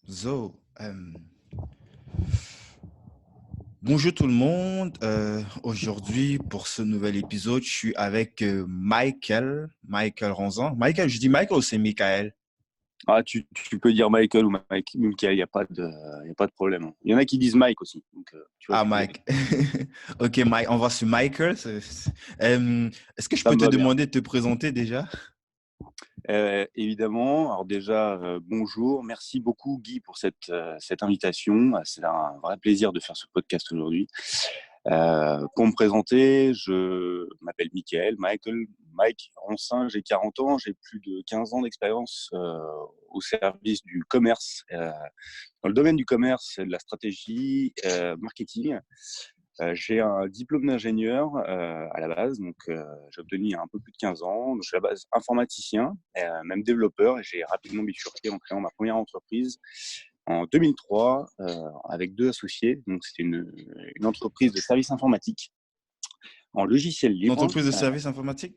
Zo, bonjour tout le monde. Aujourd'hui, pour ce nouvel épisode, je suis avec Michael Ronzan. Michael, je dis Michael ou c'est Michael? Ah, tu peux dire Michael ou Michael, y a pas de problème. Il y en a qui disent Mike aussi, donc tu vois, Ah, tu peux y aller. Mike. Ok, Mike, on va sur Michael. Est-ce que je Ça peux me te va bien. demander de te présenter déjà? Évidemment, alors déjà, bonjour, merci beaucoup Guy pour cette invitation. C'est un vrai plaisir de faire ce podcast aujourd'hui. Pour me présenter, je m'appelle Mike Ronsin, j'ai 40 ans, j'ai plus de 15 ans d'expérience au service du commerce, dans le domaine du commerce et de la stratégie marketing. J'ai un diplôme d'ingénieur à la base, donc j'ai obtenu il y a un peu plus de 15 ans. Donc, je suis à la base informaticien, même développeur, et j'ai rapidement bifurqué en créant ma première entreprise en 2003 avec deux associés. Donc c'était une entreprise de services informatiques en logiciel Une libre. entreprise de services informatiques?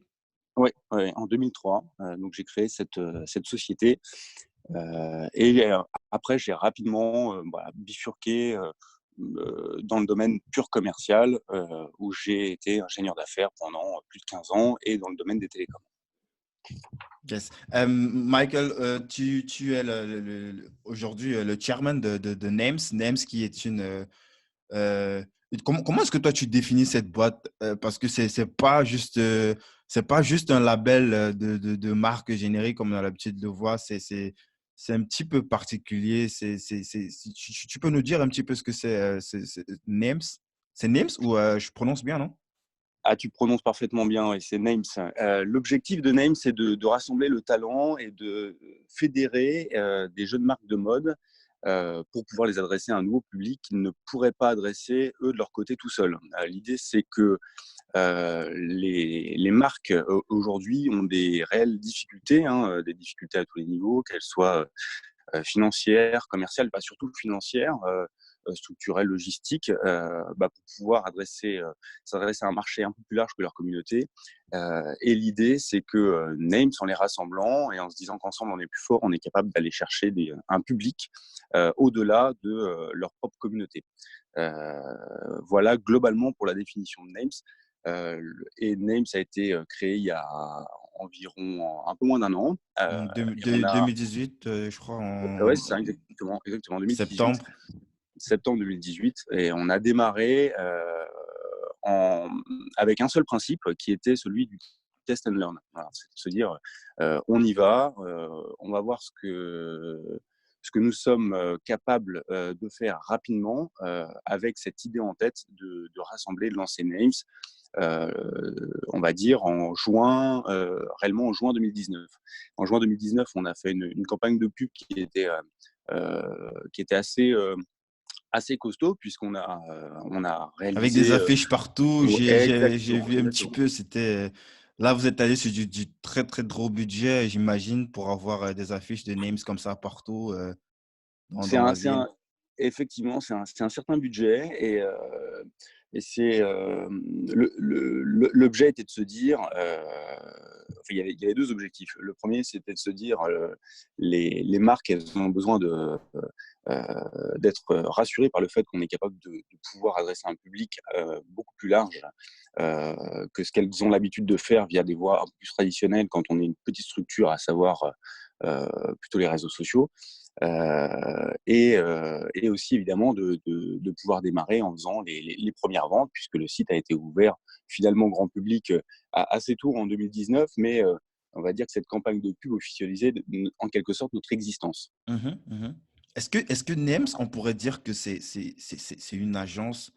Ouais, en 2003. Donc j'ai créé cette société. Et après, j'ai rapidement voilà, bifurqué dans le domaine pur commercial, où j'ai été ingénieur d'affaires pendant plus de 15 ans et dans le domaine des télécoms. Yes. Michael, tu es aujourd'hui le chairman de NAMES. NAMES qui est Euh, comment est-ce que toi tu définis cette boîte? Parce que c'est pas juste un label de marque générique comme on a l'habitude de voir. C'est un petit peu particulier. Tu peux nous dire un petit peu ce que c'est Names? C'est Names ou je prononce bien, non? Ah, tu prononces parfaitement bien, et c'est Names. L'objectif de Names, c'est de rassembler le talent et de fédérer des jeunes marques de mode pour pouvoir les adresser à un nouveau public qu'ils ne pourraient pas adresser, eux, de leur côté, tout seuls. L'idée, c'est que les marques aujourd'hui ont des réelles difficultés, hein, des difficultés à tous les niveaux, qu'elles soient financières, commerciales, pas surtout financières, structurelles, logistiques, pour pouvoir s'adresser à un marché un peu plus large que leur communauté. Et l'idée, c'est que Names, en les rassemblant et en se disant qu'ensemble on est plus fort, on est capable d'aller chercher un public au-delà de leur propre communauté. Voilà globalement pour la définition de Names. Et Names a été créé il y a environ un peu moins d'un an. Et on a 2018, je crois, Ouais, en c'est ça, exactement, 2018, septembre. septembre 2018, et on a démarré en, avec un seul principe qui était celui du test and learn. Voilà, c'est de se dire, on y va, on va voir ce que nous sommes capables de faire rapidement, avec cette idée en tête de rassembler, de lancer Names, euh, on va dire réellement en juin 2019. En juin 2019, on a fait une campagne de pub qui était assez costaud, puisqu'on on a Avec des réalisé. affiches partout, Ouais, j'ai exactement, vu un petit exactement. peu, là vous êtes allé sur du très très gros budget, j'imagine, pour avoir des affiches de names comme ça partout C'est dans un, la c'est ville. un, effectivement, c'est un certain budget, et c'est l'objet était de se dire, enfin, il y avait deux objectifs. Le premier, c'était de se dire, les marques, elles ont besoin d'être rassurées par le fait qu'on est capable de pouvoir adresser un public beaucoup plus large que ce qu'elles ont l'habitude de faire via des voies un peu plus traditionnelles quand on est une petite structure, à savoir plutôt les réseaux sociaux. Et aussi évidemment de pouvoir démarrer en faisant les premières ventes, puisque le site a été ouvert finalement grand public assez tôt en 2019, mais on va dire que cette campagne de pub officialisait en quelque sorte notre existence. Mhm, mhm. Est-ce que NEMS, on pourrait dire que c'est une agence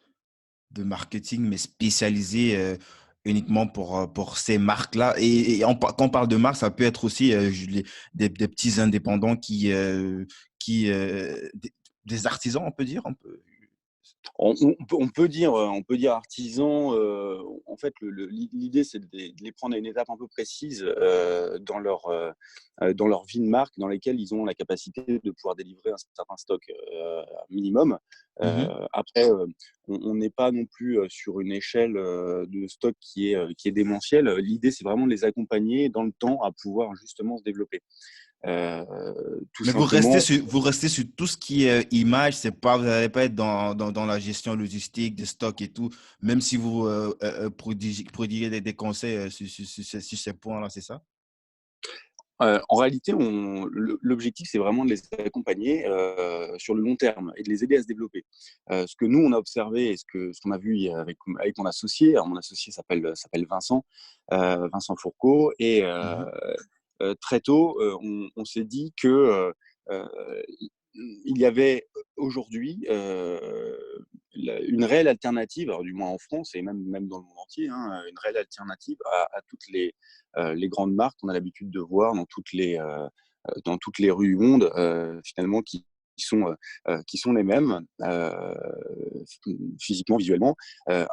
de marketing, mais spécialisée uniquement pour ces marques-là? Quand on parle de marques, ça peut être aussi des petits indépendants des artisans, on peut dire. On peut dire artisans. En fait, l'idée, c'est de les prendre à une étape un peu précise dans leur vie de marque, dans lesquelles ils ont la capacité de pouvoir délivrer un certain stock minimum. Mhm. Après, on n'est pas non plus sur une échelle de stock qui est démentielle. L'idée, c'est vraiment de les accompagner dans le temps à pouvoir justement se développer. Tout Mais simplement. vous restez sur tout ce qui est image, c'est pas, vous n'allez pas être dans la gestion logistique, des stocks et tout, même si vous prodiguez des conseils sur ces points-là, c'est ça? En réalité, l'objectif, c'est vraiment de les accompagner sur le long terme et de les aider à se développer. Ce que nous, on a observé et ce qu'on a vu avec mon associé, alors mon associé s'appelle Vincent, Vincent Fourcault, et Mhm, très tôt, on s'est dit que il y avait aujourd'hui une réelle alternative, alors du moins en France et même dans le monde entier, hein, une réelle alternative à toutes les grandes marques qu'on a l'habitude de voir dans toutes les rues du monde, finalement, qui sont les mêmes physiquement, visuellement,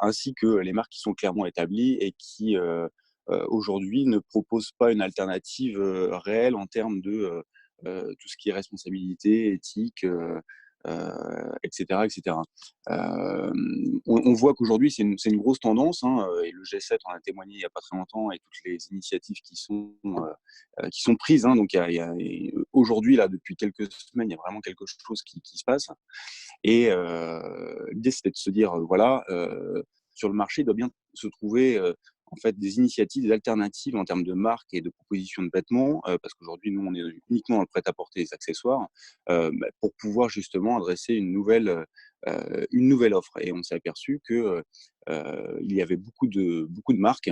ainsi que les marques qui sont clairement établies et qui aujourd'hui ne proposent pas une alternative réelle en termes de tout ce qui est responsabilité, éthique, etc., etc. On voit qu'aujourd'hui, c'est une grosse tendance, hein, et le G7 en a témoigné il n'y a pas très longtemps, et toutes les initiatives qui sont prises, hein. Donc, et aujourd'hui, là, depuis quelques semaines, il y a vraiment quelque chose qui se passe. Et l'idée, c'était de se dire, voilà, sur le marché, il doit bien se trouver en fait des initiatives, des alternatives en termes de marque et de propositions de vêtements, parce qu'aujourd'hui, nous, on est uniquement dans le prêt-à-porter et les accessoires, pour pouvoir justement adresser une nouvelle offre. Et on s'est aperçu que il y avait beaucoup de marques,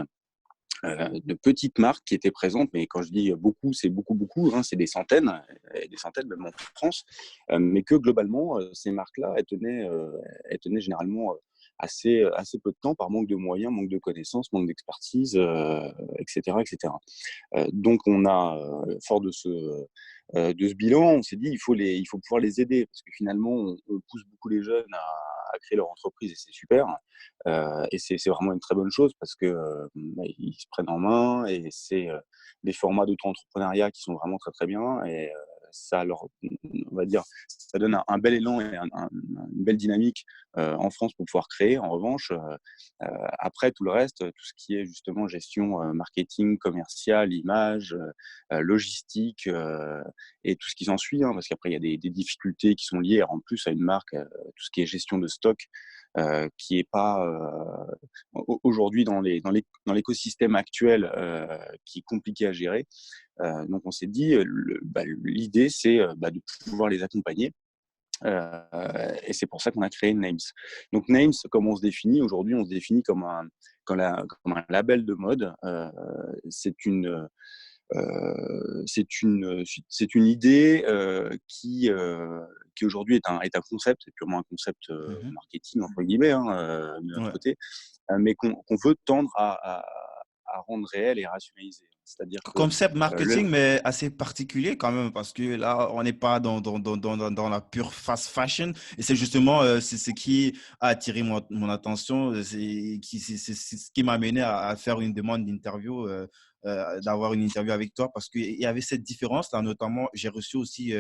de petites marques qui étaient présentes, mais quand je dis beaucoup, c'est beaucoup, beaucoup, hein, c'est des centaines, et des centaines même en France, mais que globalement, ces marques-là, elles tenaient généralement assez peu de temps par manque de moyens, manque de connaissances, manque d'expertise, etc., etc. Donc on a, fort de ce bilan, on s'est dit il faut pouvoir les aider, parce que finalement on pousse beaucoup les jeunes à créer leur entreprise, et c'est super, et c'est vraiment une très bonne chose, parce que ils se prennent en main, et c'est des formats d'auto-entrepreneuriat qui sont vraiment très très bien, et ça leur, on va dire, ça donne un bel élan et une belle dynamique en France pour pouvoir créer. En revanche, après tout le reste, tout ce qui est justement gestion marketing, commercial, image, logistique, et tout ce qui s'ensuit, hein, parce qu'après il y a des difficultés qui sont liées en plus à une marque, tout ce qui est gestion de stock, qui est pas aujourd'hui dans l'écosystème actuel, qui est compliqué à gérer. Donc on s'est dit, l'idée, c'est de pouvoir les accompagner. Et c'est pour ça qu'on a créé Names. Donc Names, comme on se définit aujourd'hui, on se définit comme un label de mode. C'est une, c'est une idée qui aujourd'hui est un concept, c'est purement un concept mhm. marketing, entre guillemets, hein, de notre Ouais. côté, mais qu'on veut tendre à rendre réel et rationaliser. C'est-à-dire que Concept le marketing, mais assez particulier quand même, parce que là, on n'est pas dans la pure fast fashion. Et c'est justement c'est ce qui a attiré mon attention, c'est ce qui m'a amené à faire une demande d'interview, d'avoir une interview avec toi, parce qu'il y avait cette différence-là. Notamment, j'ai reçu aussi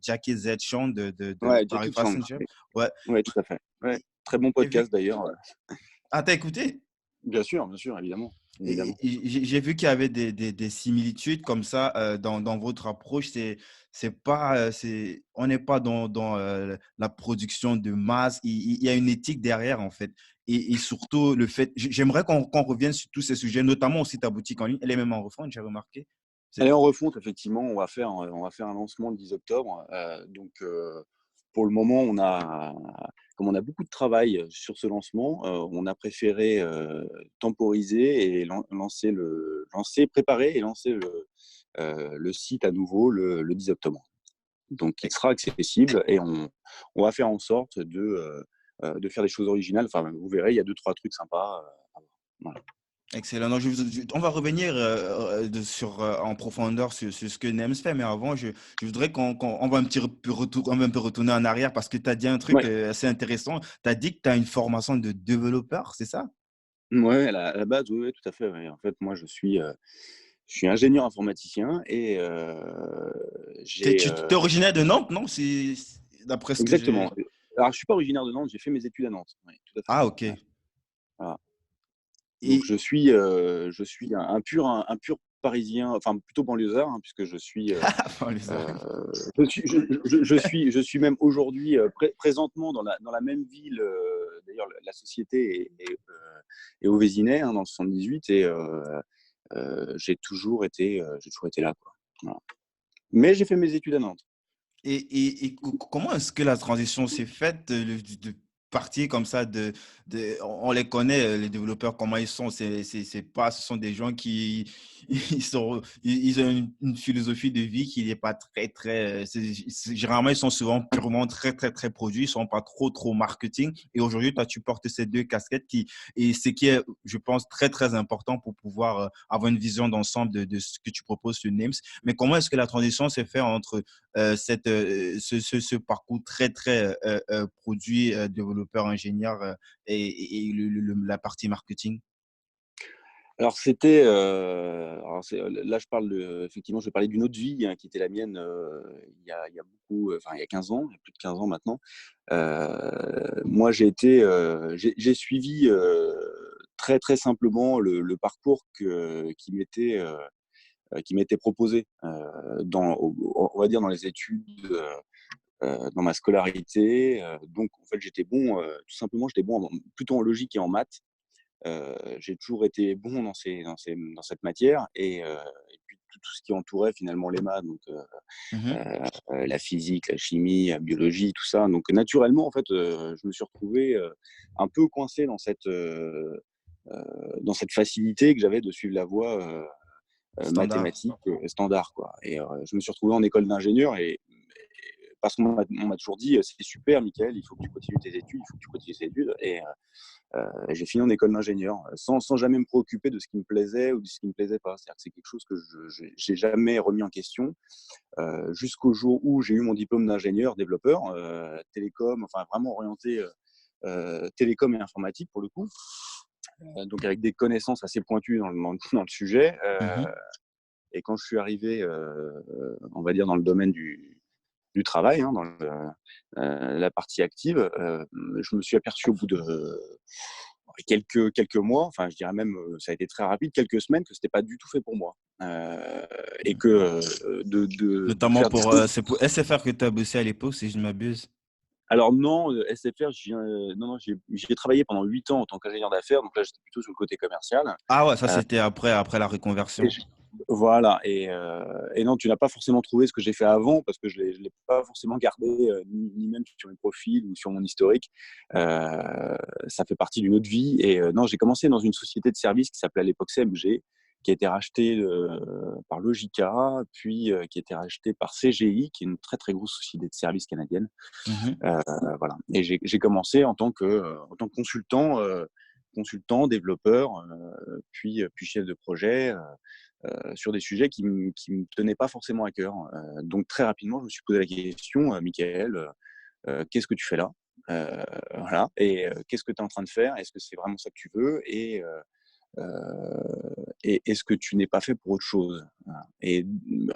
Jackie Z. Sean de Ouais, Paris Jackie Chan. Fashion Show. Ouais. Ouais, tout à fait. Ouais, Et très bon j'ai vu. podcast d'ailleurs. Ah, t'as écouté? Bien sûr, évidemment, Et évidemment. j'ai vu qu'il y avait des similitudes comme ça dans votre approche. C'est pas, on n'est pas dans la production de masse. Il y a une éthique derrière, en fait. Et surtout, le fait, j'aimerais qu'on revienne sur tous ces sujets, notamment aussi ta boutique en ligne. Elle est même en refonte, j'ai remarqué. Elle C'est- est en refonte, effectivement. On va faire un lancement le 10 octobre. Donc, pour le moment, comme on a beaucoup de travail sur ce lancement, on a préféré temporiser et préparer et lancer le site à nouveau le 10 octobre. Donc, il sera accessible, et on va faire en sorte de faire des choses originales. Enfin, vous verrez, il y a deux, trois trucs sympas à voir. Voilà. Excellent. Donc, on va revenir en profondeur sur ce que NEMS fait, mais avant, je voudrais on va un petit peu on va un peu retourner en arrière parce que tu as dit un truc Ouais, assez intéressant. Tu as dit que tu as une formation de développeur, c'est ça? ouais, à la base, oui, oui, tout à fait. Ouais. En fait, moi, je suis ingénieur informaticien, et Tu es originaire de Nantes, non? D'après ce que exactement. j'ai. Alors, je suis pas originaire de Nantes, j'ai fait mes études à Nantes. Oui, tout à fait. Ah, ok. Ouais, voilà. Donc, Et je suis un pur parisien, enfin plutôt banlieusard, hein, puisque je suis, Enfin, les euh, arènes. je suis même aujourd'hui présentement dans la même ville. D'ailleurs, la société est au Vésinet, hein, dans le 78, et j'ai toujours été là, quoi. Voilà. Mais j'ai fait mes études à Nantes. Comment est-ce que la transition s'est faite de partir comme ça on les connaît, les développeurs, comment ils sont, c'est pas, ce sont des gens qui ils ont une philosophie de vie qui n'est pas très, très, généralement, ils sont souvent purement très, très, très produits, ils sont pas trop, trop marketing. Et aujourd'hui, toi, tu portes ces deux casquettes et ce qui est, je pense, très, très important pour pouvoir avoir une vision d'ensemble de ce que tu proposes sur NAMES. Mais comment est-ce que la transition s'est faite entre ce parcours très, très produit, développeur, ingénieur et la partie marketing? Alors là effectivement, je vais parler d'une autre vie, hein, qui était la mienne, il y a beaucoup, enfin il y a 15 ans, il y a plus de 15 ans maintenant. Moi j'ai suivi, très, très simplement le parcours qui m'était proposé, on va dire dans les études, dans ma scolarité. Donc en fait, tout simplement, j'étais bon plutôt en logique et en maths. J'ai toujours été bon dans cette matière, et puis tout ce qui entourait finalement les maths, donc Mhm. la physique, la chimie, la biologie, tout ça. Donc naturellement, en fait, je me suis retrouvé un peu coincé dans cette facilité que j'avais de suivre la voie Standard. mathématique standard, quoi. Et je me suis retrouvé en école d'ingénieur, parce qu'on m'a toujours dit: «C'est super Mickaël, il faut que tu continues tes études, il faut que tu continues tes études», et j'ai fini en école d'ingénieur, sans jamais me préoccuper de ce qui me plaisait ou de ce qui me plaisait pas. C'est-à-dire que c'est quelque chose que je j'ai jamais remis en question, jusqu'au jour où j'ai eu mon diplôme d'ingénieur développeur, télécom, enfin vraiment orienté, télécom et informatique pour le coup, donc avec des connaissances assez pointues dans le sujet. Mhm. Et quand je suis arrivé, on va dire dans le domaine du travail, hein, dans la partie active, je me suis aperçu au bout de quelques mois, enfin je dirais même, ça a été très rapide, quelques semaines, que c'était pas du tout fait pour moi. Et que de Notamment faire des pour, choses. c'est pour SFR que tu as bossé à l'époque, si je ne m'abuse. Alors non, SFR, non, j'y ai travaillé pendant 8 ans en tant qu'ingénieur d'affaires, donc là j'étais plutôt sur le côté commercial. Ah ouais, ça Heu c'était après la Et reconversion. voilà, et non, tu n'as pas forcément trouvé ce que j'ai fait avant, parce que je l'ai pas forcément gardé, ni même sur mon profil ou sur mon historique. Ça fait partie d'une autre vie, et non, j'ai commencé dans une société de services qui s'appelait à l'époque CMG, qui a été rachetée, par Logica, puis qui a été rachetée par CGI, qui est une très, très grosse société de services canadienne. Mhm. Heu, voilà, et j'ai commencé en tant que consultant, développeur, puis chef de projet, sur des sujets qui me tenaient pas forcément à cœur. Donc très rapidement, je me suis posé la question: «Mickaël, qu'est-ce que tu fais là?» Voilà, et «Qu'est-ce que tu es en train de faire? Est-ce que c'est vraiment ça que tu veux? Et est-ce que tu n'es pas fait pour autre chose?» Voilà, et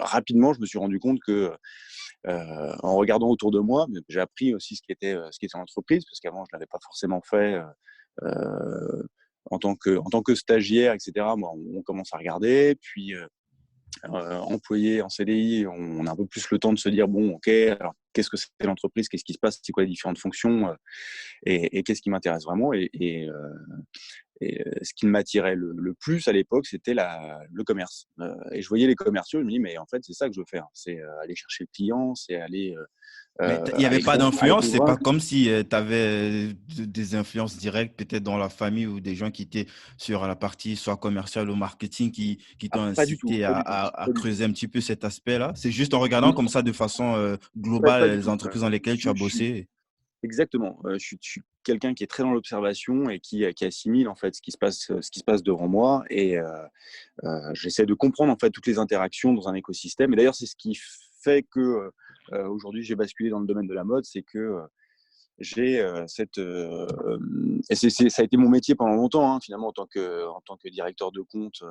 rapidement, je me suis rendu compte que, en regardant autour de moi, j'ai appris aussi ce qu'était l'entreprise, parce qu'avant je l'avais pas forcément fait, en tant que stagiaire, et cetera. Moi, on commence à regarder, puis employé en CDI, on a un peu plus le temps de se dire: «Bon, OK, alors qu'est-ce que c'est l'entreprise? Qu'est-ce qui se passe? C'est quoi les différentes fonctions?» Et qu'est-ce qui m'intéresse vraiment? Ce qui m'attirait le plus à l'époque, c'était le commerce. Et je voyais les commerciaux, je me dis: «Mais en fait, c'est ça que je veux faire. C'est, aller chercher le client, c'est Mais il n'y avait pas aller d'influence, c'est pas convaincre». comme si tu avais des influences directes, peut-être dans la famille ou des gens qui étaient sur la partie soit commerciale ou marketing qui Ah, t'ont pas du tout, incité pas du tout, à pas du tout. creuser un petit peu cet aspect-là. C'est juste en regardant Non, comme ça de façon pas globale du les tout. entreprises dans lesquelles tu as Je suis bossé. exactement, je suis quelqu'un qui est très dans l'observation et qui assimile en fait ce qui se passe devant moi, et j'essaie de comprendre en fait toutes les interactions dans un écosystème. Et d'ailleurs, c'est ce qui fait que, aujourd'hui j'ai basculé dans le domaine de la mode. C'est que, j'ai, et ça a été mon métier pendant longtemps, hein, finalement, en tant que directeur de compte,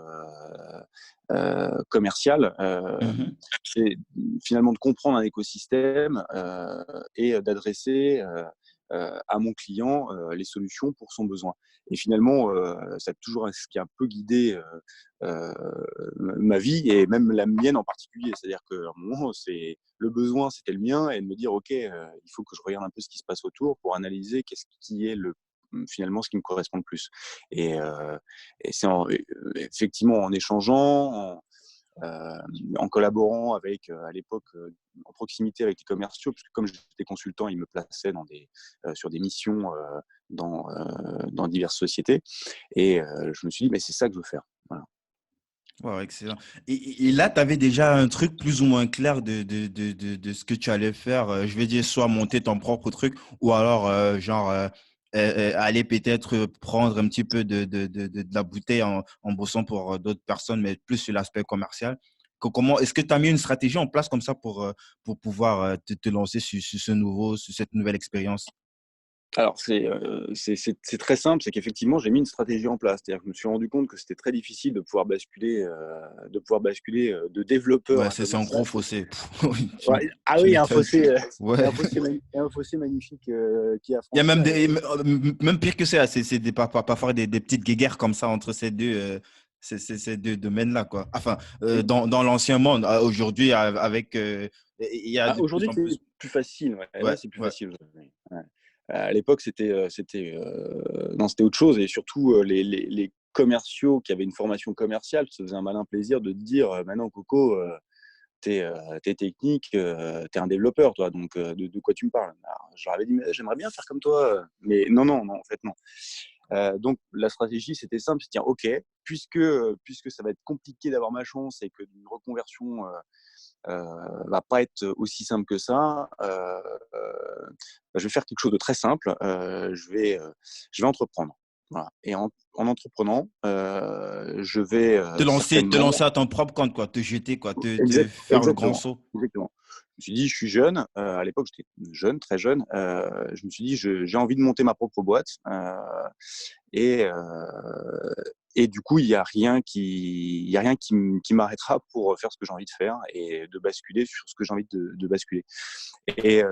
commercial. Mhm. C'est finalement de comprendre un écosystème, et d'adresser, à mon client les solutions pour son besoin. Et finalement, ça a toujours ce qui a un peu guidé ma vie et même la mienne en particulier. C'est-à-dire qu'à un moment, le besoin, c'était le mien et de me dire, OK, il faut que je regarde un peu ce qui se passe autour pour analyser qu'est-ce qui est finalement ce qui me correspond le plus. Et, euh, et c'est effectivement en échangeant, en collaborant avec, à l'époque, en proximité avec les commerciaux, puisque comme j'étais consultant, ils me plaçaient sur des missions dans diverses sociétés. Et je me suis dit, mais c'est ça que je veux faire. Voilà. Wow, excellent. Et là, tu avais déjà un truc plus ou moins clair de ce que tu allais faire. Je vais dire, soit monter ton propre truc, ou alors, aller peut-être prendre un petit peu de la bouteille en bossant pour d'autres personnes, mais plus sur l'aspect commercial. Est-ce que tu as mis une stratégie en place comme ça pour pouvoir te lancer sur cette nouvelle expérience? Alors, c'est très simple, c'est qu'effectivement, j'ai mis une stratégie en place. C'est-à-dire que je me suis rendu compte que c'était très difficile de pouvoir basculer de développeur Ouais, à c'est un gros commercial. fossé. Oui, Ouais, ah tu oui, il y a m'étonnes. Ouais. un fossé magnifique qui est à Il y a même franchir. même pire que ça, c'est parfois des petites guéguerres comme ça entre ces deux domaines-là, quoi. Enfin, dans l'ancien monde, aujourd'hui, avec, il y a de plus Aujourd'hui, en c'est plus. plus facile. Ouais, Ouais, ouais, c'est plus ouais. facile aujourd'hui. Ouais. À l'époque, non, c'était autre chose. Et surtout, les commerciaux qui avaient une formation commerciale se faisaient un malin plaisir de te dire maintenant, Coco, t'es technique, t'es un développeur, toi, donc de quoi tu me parles? Alors, je leur avais dit, mais j'aimerais bien faire comme toi. Mais non, non, non, en fait, non. Donc, la stratégie, c'était simple, c'est de dire, OK, puisque ça va être compliqué d'avoir ma chance et que une reconversion va pas être aussi simple que ça, je vais faire quelque chose de très simple. Je vais entreprendre. Voilà. Et en entreprenant, je vais Te certainement. lancer à ton propre compte, quoi. Te jeter, quoi. Te Exact, faire le grand exactement, saut. exactement. Je me suis dit: «Je suis jeune», à l'époque, j'étais jeune, très jeune, je me suis dit: J'ai envie de monter ma propre boîte», et du coup, il y a rien qui m'arrêtera pour faire ce que j'ai envie de faire et de basculer sur ce que j'ai envie de basculer. Et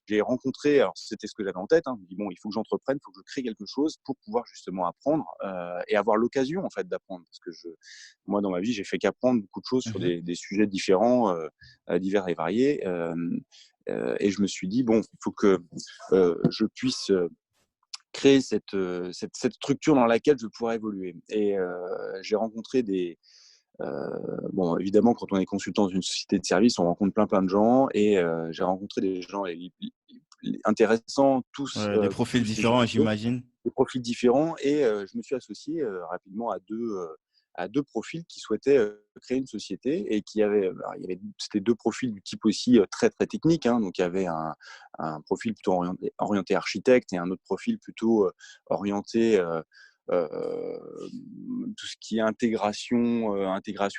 j'ai rencontré, alors c'était ce que j'avais en tête, hein, je me dis: «Bon, il faut que j'entreprenne, il faut que je crée quelque chose pour pouvoir justement apprendre, et avoir l'occasion, en fait, d'apprendre». Parce que moi, dans ma vie, j'ai fait qu'apprendre beaucoup de choses sur Mhm. des sujets différents, divers et variés, et je me suis dit: «Bon, il faut que, je puisse, créer cette structure dans laquelle je pourrais évoluer». Et j'ai rencontré bon, évidemment, quand on est consultant dans une société de service, on rencontre plein de gens et j'ai rencontré des gens intéressants, tous, Ouais, des qui profils touchent les différents, métiers, j'imagine. des profils différents. Et je me suis associé rapidement à deux profils qui souhaitaient créer une société et qui avaient, alors, c'était deux profils du type aussi très très technique, hein. Donc il y avait un profil plutôt orienté architecte et un autre profil plutôt orienté tout ce qui est intégration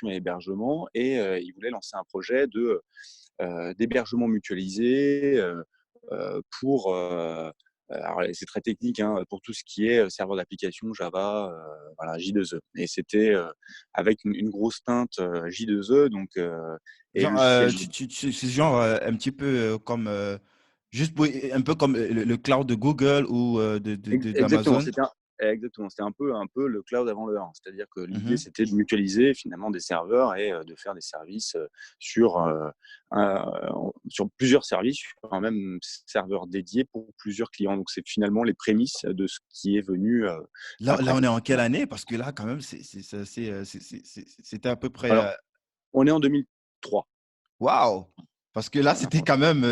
et hébergement. Et ils voulaient lancer un projet d'hébergement mutualisé pour alors c'est très technique, hein, pour tout ce qui est serveur d'application Java, voilà, J2E. Et c'était avec une grosse teinte J2E, donc et Genre, logiciel. c'est genre un petit peu comme, un peu comme le cloud de Google ou Exactement, d'Amazon. c'était un peu le cloud avant l'heure. C'est-à-dire que l'idée, Mhm. c'était de mutualiser finalement des serveurs et de faire des services sur, sur plusieurs services, sur un même serveur dédié pour plusieurs clients. Donc c'est finalement les prémices de ce qui est venu Là, après. on est en quelle Voilà. année? Parce que là, quand même, c'était à peu près. Alors, on est en 2003. Waouh! Parce que là, Voilà. c'était quand même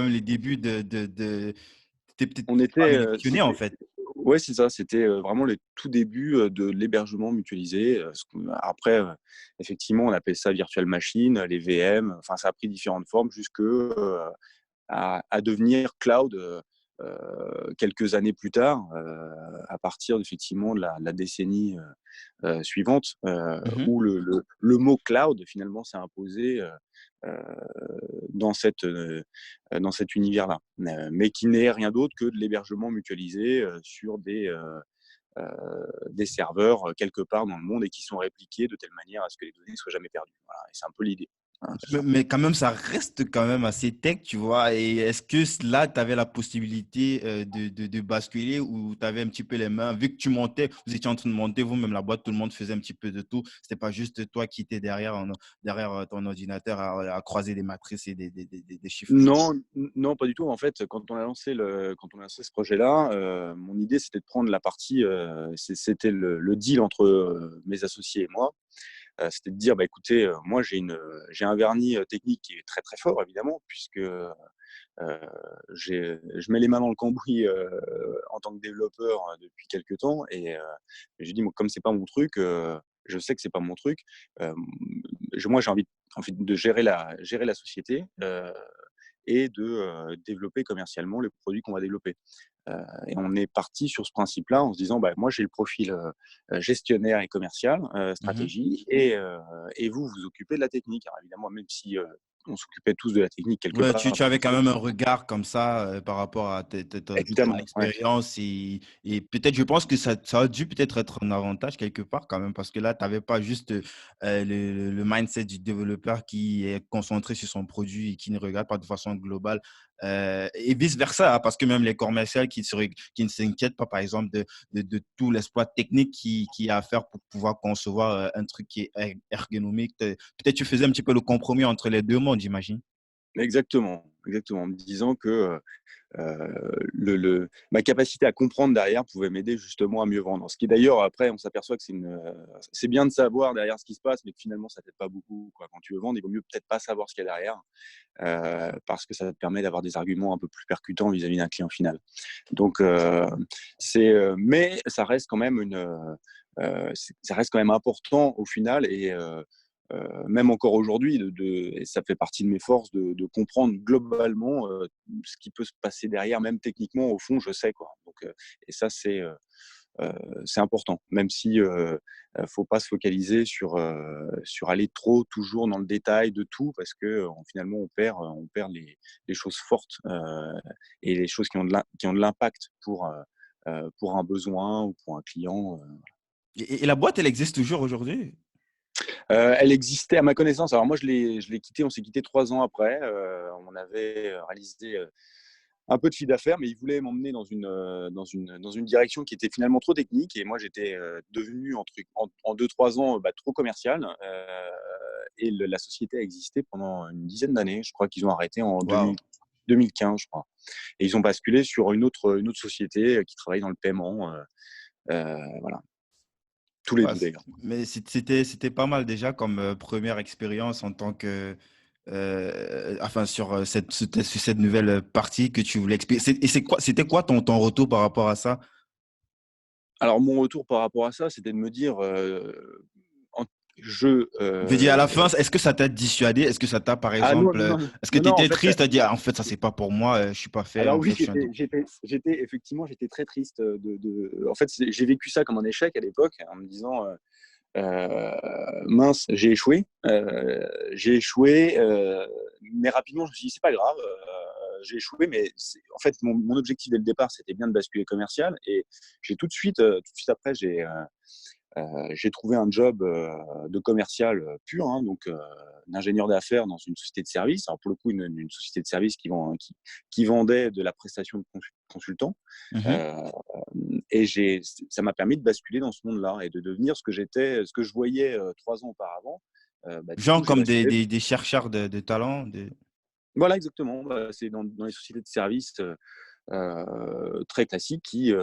les débuts c'était peut-être On était, parmi les pionniers, en fait. ouais, c'est ça, c'était vraiment les tout débuts de l'hébergement mutualisé. Après, effectivement, on appelle ça virtual machine, les VM. Enfin, ça a pris différentes formes jusque à devenir cloud quelques années plus tard, à partir effectivement de la décennie suivante, Mhm. où le mot cloud finalement s'est imposé euh, dans cet univers-là, mais qui n'est rien d'autre que de l'hébergement mutualisé sur des serveurs quelque part dans le monde et qui sont répliqués de telle manière à ce que les données ne soient jamais perdues. Voilà, et c'est un peu l'idée. Hein, c'est ça. Mais quand même, ça reste quand même assez tech, tu vois. Et est-ce que là, tu avais la possibilité de basculer ou tu avais un petit peu les mains, vu que tu montais, vous étiez en train de monter vous-même la boîte, tout le monde faisait un petit peu de tout. C'était pas juste toi qui étais derrière ton ordinateur à croiser des matrices et des chiffres. Non, non, pas du tout. En fait, quand on a lancé ce projet-là, mon idée, c'était de prendre la partie, c'était le deal entre mes associés et moi. C'était de dire, bah, écoutez, moi, j'ai un vernis technique qui est très, très fort, évidemment, puisque je mets les mains dans le cambouis en tant que développeur depuis quelques temps. Et je dis, moi, comme c'est pas mon truc, je sais que c'est pas mon truc. euh, Moi, j'ai envie de gérer la société et de développer commercialement les produits qu'on va développer. Et on est parti sur ce principe-là en se disant, bah, moi, j'ai le profil gestionnaire et commercial, Mhm. stratégie, et vous vous occupez de la technique. Alors évidemment, même si on s'occupait tous de la technique quelque Ouais, part, tu parce avais qu'on quand savait même un regard comme ça par rapport à ton évidemment, ouais. expérience et peut-être, je pense que ça a dû peut-être être un avantage quelque part quand même parce que là, tu n'avais pas juste le mindset du développeur qui est concentré sur son produit et qui ne regarde pas de façon globale et vice-versa, hein, parce que même les commerciaux qui ne s'inquiètent pas, par exemple, de tout l'exploit technique qui y a à faire pour pouvoir concevoir un truc qui est ergonomique. Peut-être tu faisais un petit peu le compromis entre les deux mondes, j'imagine. Exactement, exactement, en me disant que ma capacité à comprendre derrière pouvait m'aider justement à mieux vendre. Ce qui d'ailleurs, après, on s'aperçoit que c'est bien de savoir derrière ce qui se passe, mais que finalement, ça t'aide pas beaucoup, quoi. Quand tu veux vendre, il vaut mieux peut-être pas savoir ce qu'il y a derrière, parce que ça te permet d'avoir des arguments un peu plus percutants vis-à-vis d'un client final. Donc, mais ça reste quand même ça reste quand même important au final et même encore aujourd'hui, et ça fait partie de mes forces de comprendre globalement ce qui peut se passer derrière, même techniquement, au fond, je sais quoi. Donc, et ça, c'est important, même si faut pas se focaliser sur aller trop toujours dans le détail de tout, parce que finalement on perd les choses fortes et les choses qui ont de l'impact pour un besoin ou pour un client. Et la boîte, elle existe toujours aujourd'hui? Elle existait à ma connaissance. Alors moi, je l'ai quitté. On s'est quitté 3 ans après. On avait réalisé un peu de chiffre d'affaires, mais ils voulaient m'emmener dans une direction qui était finalement trop technique. Et moi, j'étais devenu en 2-3 ans trop commercial. Et la société a existé pendant une dizaine d'années. Je crois qu'ils ont arrêté en Waouh. 2015, je crois. Et ils ont basculé sur une autre société qui travaille dans le paiement. Voilà, tous les Ouais, deux d'ailleurs. mais c'était pas mal déjà comme première expérience en tant que enfin sur sur cette nouvelle partie que tu voulais expliquer. Et c'était quoi ton retour par rapport à ça? Alors mon retour par rapport à ça, c'était de me dire, en je, Je veux dire, à la fin, est-ce que ça t'a dissuadé? Est-ce que ça t'a, par ah non, exemple, non, non, est-ce que non, tu non, en étais fait, triste à dire, ah, en fait, ça, c'est pas pour moi, je suis pas fait, alors en oui, fait, je suis un doux. j'étais effectivement, j'étais très triste en fait, j'ai vécu ça comme un échec à l'époque en me disant, «Mince, j'ai échoué», mais rapidement je me suis dit: «C'est pas grave, j'ai échoué», mais en fait, mon objectif dès le départ, c'était bien de basculer commercial et j'ai tout de suite après, j'ai trouvé un job de commercial pur, hein, donc d'ingénieur d'affaires dans une société de service. Alors pour le coup, une société de service qui vendait de la prestation de consultant. Mhm. Euh, et ça m'a permis de basculer dans ce monde-là et de devenir ce que je voyais 3 ans auparavant. Du coup, Genre j'ai comme basculé. des chercheurs de talent. Voilà, exactement. C'est dans les sociétés de service très classiques qui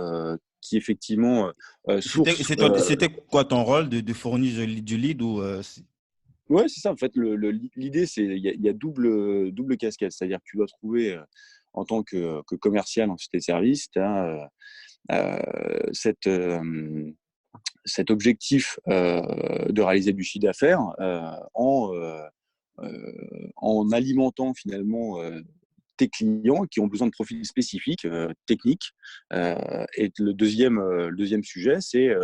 effectivement sourcent. C'était quoi ton rôle de fournir du lead ou Ouais, c'est ça. En fait, l'idée, c'est il y a double casquette. C'est-à-dire que tu dois trouver, en tant que commercial en société de service, tu as cet objectif de réaliser du chiffre d'affaires en alimentant finalement tes clients qui ont besoin de profils spécifiques, techniques. Et le deuxième sujet, c'est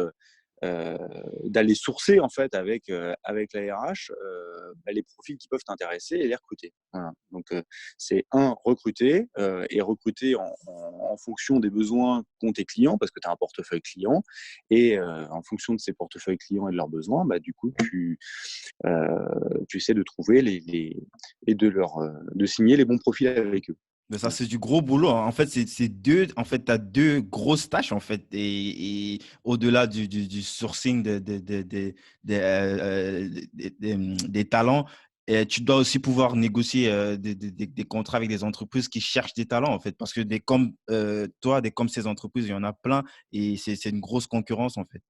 d'aller sourcer en fait avec la RH les profils qui peuvent t'intéresser et les recruter. Voilà. Donc c'est recruter et recruter en fonction des besoins qu'ont tes clients parce que tu as un portefeuille client et en fonction de ces portefeuilles clients et de leurs besoins, du coup tu essaies de trouver et de signer les bons profils avec eux. Mais ça, c'est du gros boulot, hein. En fait, c'est deux. En fait, tu as deux grosses tâches, en fait. Et au-delà du sourcing des talents, tu dois aussi pouvoir négocier des contrats avec des entreprises qui cherchent des talents, en fait. Parce que des comme toi, des comme ces entreprises, il y en a plein. Et c'est une grosse concurrence, en fait.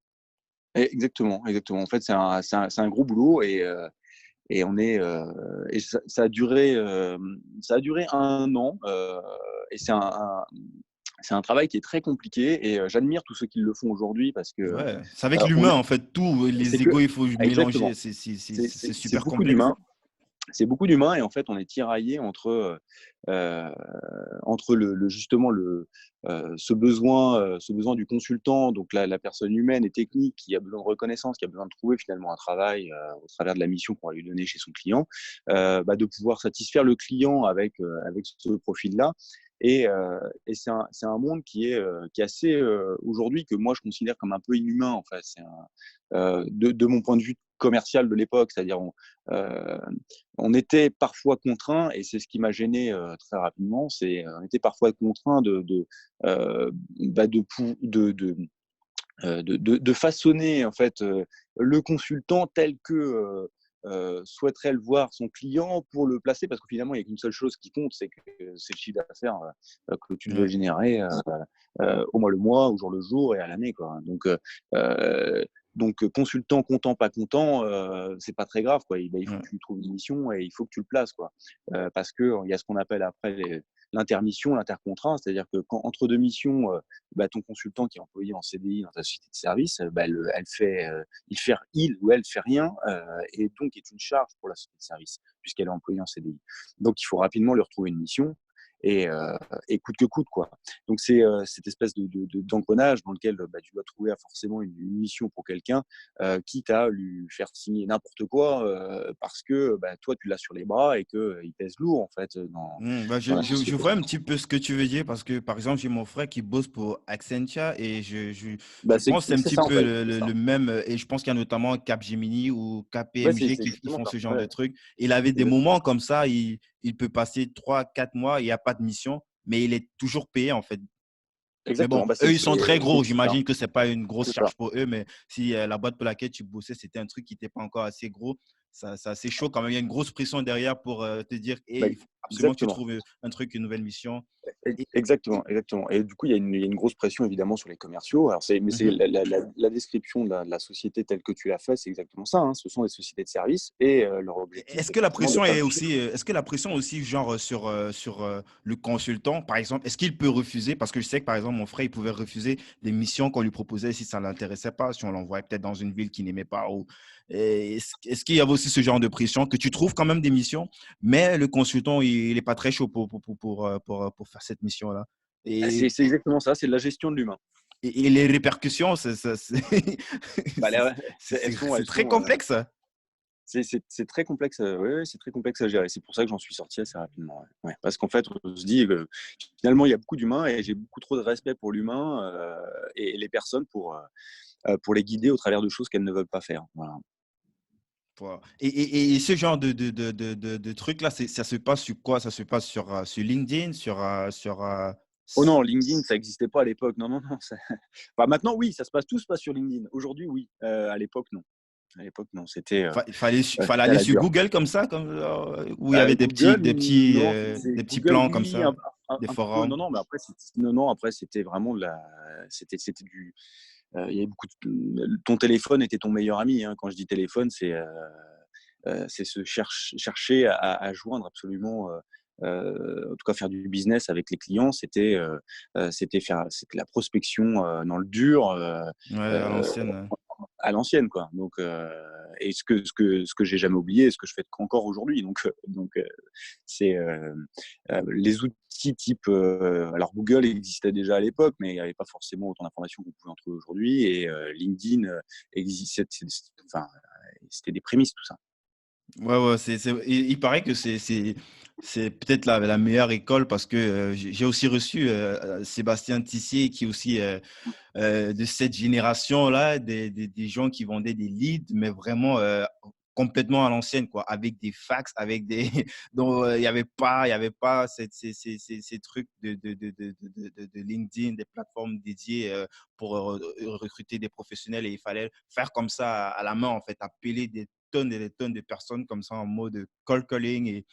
Exactement, exactement. En fait, c'est un gros boulot et on est et ça a duré 1 an et c'est un travail qui est très compliqué et j'admire tous ceux qui le font aujourd'hui parce que Ouais. C'est avec on l'humain, est en fait. Tout, c'est les que égos, il faut mélanger. exactement. C'est C'est super beaucoup complexe. d'humains. C'est beaucoup d'humains et en fait, on est tiraillé entre justement ce besoin du consultant, donc la personne humaine et technique qui a besoin de reconnaissance, qui a besoin de trouver finalement un travail au travers de la mission qu'on va lui donner chez son client, de pouvoir satisfaire le client avec ce profil-là. Et c'est un monde qui est assez aujourd'hui que moi je considère comme un peu inhumain en fait. De mon point de vue commercial de l'époque, c'est-à-dire on était parfois contraint, et c'est ce qui m'a gêné très rapidement, on était parfois contraint de façonner en fait le consultant tel que souhaiterait le voir son client pour le placer, parce que finalement il n'y a qu'une seule chose qui compte, c'est que c'est le chiffre d'affaires que tu dois Ouais. générer le mois, au jour le jour et à l'année, quoi. Donc consultant content pas content, c'est pas très grave, quoi. Il faut Ouais. que tu lui trouves une mission et il faut que tu le places, quoi. Parce que il y a ce qu'on appelle après l'intermission, l'intercontrat, c'est-à-dire que quand entre deux missions, ton consultant qui est employé en CDI dans ta société de service, il ou elle fait rien et donc est une charge pour la société de service puisqu'elle est employée en CDI. Donc il faut rapidement lui retrouver une mission et, et coûte que coûte, quoi. Donc c'est cette espèce d'engrenage dans lequel tu dois trouver forcément une mission pour quelqu'un, quitte à lui faire signer n'importe quoi parce que toi tu l'as sur les bras et qu'il pèse lourd en fait dans la Je société. vois un petit peu ce que tu veux dire parce que, par exemple, j'ai mon frère qui bosse pour Accenture et je pense que c'est un C'est petit ça en peu fait, c'est ça. le même. Et je pense qu'il y a notamment Capgemini ou Ouais, KPMG c'est qui ils exactement font ça. ce genre Ouais, de trucs. Il avait des exactement. moments comme ça, il peut passer 3, 4 mois, il n'y a pas de mission, mais il est toujours payé en fait. Mais bon, Exactement. eux, ils sont très gros. C'est ça. J'imagine que c'est pas une grosse C'est ça. charge pour eux, mais si la boîte pour laquelle tu bossais, c'était un truc qui n'était pas encore assez gros, ça, c'est assez chaud quand même. Il y a une grosse pression derrière pour te dire, Bah, hey, il faut absolument que tu exactement. trouves un truc, une nouvelle mission. Et, Exactement, exactement. Et du coup, il y a une grosse pression évidemment sur les commerciaux. Mais c'est Mhm. la description de la société telle que tu l'as fait, c'est exactement ça, hein. Ce sont des sociétés de services et leur objectif, Est-ce c'est que la effectivement de pression faire est du chiffre. aussi, genre sur le consultant, par exemple, est-ce qu'il peut refuser? Parce que je sais que par exemple mon frère il pouvait refuser des missions qu'on lui proposait si ça l'intéressait pas, si on l'envoyait peut-être dans une ville qu'il n'aimait pas. Est-ce qu'il y avait aussi ce genre de pression que tu trouves quand même des missions, mais le consultant il est pas très chaud pour faire cette mission-là. Et, C'est exactement ça, c'est de la gestion de l'humain. et les répercussions, Bah, là, c'est très complexe. c'est très complexe. Ouais, ouais, c'est très complexe à gérer. C'est pour ça que j'en suis sorti assez rapidement. Ouais. Ouais. Parce qu'en fait, on se dit que finalement, il y a beaucoup d'humains et j'ai beaucoup trop de respect pour l'humain et les personnes pour les guider au travers de choses qu'elles ne veulent pas faire. Voilà. Wow. Et ce genre de trucs-là, ça se passe sur quoi? Ça se passe sur LinkedIn, Oh non, LinkedIn, ça n'existait pas à l'époque. Non, non, non. Enfin, maintenant, oui, tout se passe sur LinkedIn. Aujourd'hui, oui. À l'époque, non. À l'époque, non. fallait C'était à aller la sur dure. Google comme ça, où il y avait Google, non. des petits Google, plans comme oui, ça, des un peu. forums. Non, non, mais après, non, non, après, c'était vraiment c'était du. Il y avait beaucoup ton téléphone était ton meilleur ami, hein. Quand je dis téléphone, c'est chercher à joindre absolument, en tout cas faire du business avec les clients. C'était la prospection dans le dur. Ouais, à l'ancienne. à l'ancienne, quoi. Donc, et ce que j'ai jamais oublié, ce que je fais encore aujourd'hui. Donc, c'est les outils type. Alors Google existait déjà à l'époque, mais il n'y avait pas forcément autant d'informations qu'on pouvait en trouver aujourd'hui. Et LinkedIn existait. Enfin, c'était des prémices tout ça. Ouais, ouais, il paraît que c'est peut-être la meilleure école parce que j'ai aussi reçu Sébastien Tissier qui est aussi de cette génération-là, des gens qui vendaient des leads, mais vraiment complètement à l'ancienne, quoi, avec des fax, avec des. Donc, il y avait pas ces trucs de LinkedIn, des plateformes dédiées pour recruter des professionnels et il fallait faire comme ça à la main, en fait, appeler des tonnes et des tonnes de personnes comme ça en mode cold calling et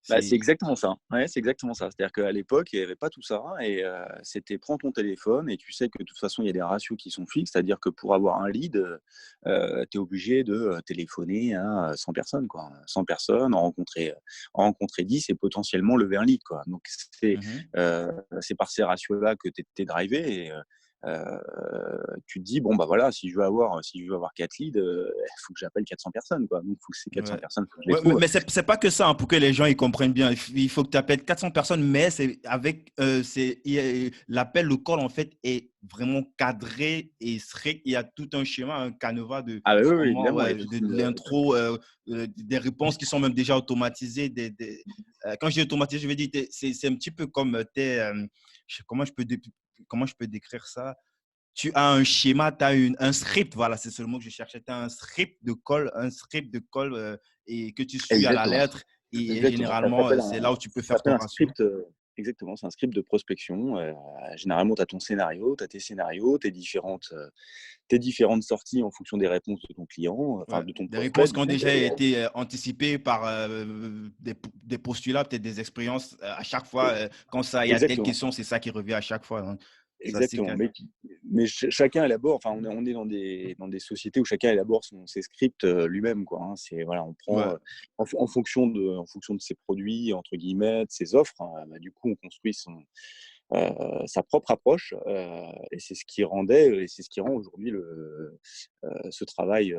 Bah, c'est c'est. exactement ça. Ouais, c'est exactement ça. C'est-à-dire qu'à l'époque, il n'y avait pas tout ça et c'était prends ton téléphone et tu sais que de toute façon, il y a des ratios qui sont fixes. C'est-à-dire que pour avoir un lead, tu es obligé de téléphoner à 100 personnes, quoi. 100 personnes, en rencontrer 10 et potentiellement lever un lead, quoi. Donc Mhm. c'est par ces ratios-là que tu es drivé et tu te dis: «Bon, bah, voilà, si je veux avoir 4 leads, il faut que j'appelle 400 personnes, quoi. Donc il faut que ces 400 Ouais. personnes, faut que je les Ouais, mais, trouve». mais c'est pas que ça, hein, pour que les gens ils comprennent bien. Il faut que tu appelles 400 personnes, mais c'est avec l'appel, le call en fait est vraiment cadré et strict. Il y a tout un schéma, un canevas de Ah, bah, oui, oui, comment, évidemment, il y a ouais, toute de une, l'intro, des réponses qui sont même déjà automatisées. Quand je dis automatisé, je veux dire c'est un petit peu comme comment comment je peux décrire ça? Tu as un schéma, tu as un script, voilà, c'est le mot que je cherchais. Tu as un script de call, et que tu suis à la exactement, lettre. Et exactement. Ça généralement, s'appelle c'est un là où tu peux ça faire s'appelle ton un ratio. script, exactement, c'est un script de prospection. Généralement, tu as ton scénario, tu as tes scénarios, tes différentes sorties en fonction des réponses de ton client, enfin Ouais. de ton Des prospect, réponses qui du ont coup. déjà été anticipées par des postulats, peut-être des expériences. À chaque fois, quand il y a telle Exactement. question, c'est ça qui revient à chaque fois, hein. Ça, c'est Exactement, clair. mais chacun élabore, enfin, on est dans des sociétés où chacun élabore ses scripts, lui-même, quoi, hein. C'est voilà, on prend, Ouais, en fonction de ses «produits», entre guillemets, de ses offres, hein, bah, du coup, on construit sa propre approche, et c'est ce qui rend aujourd'hui ce travail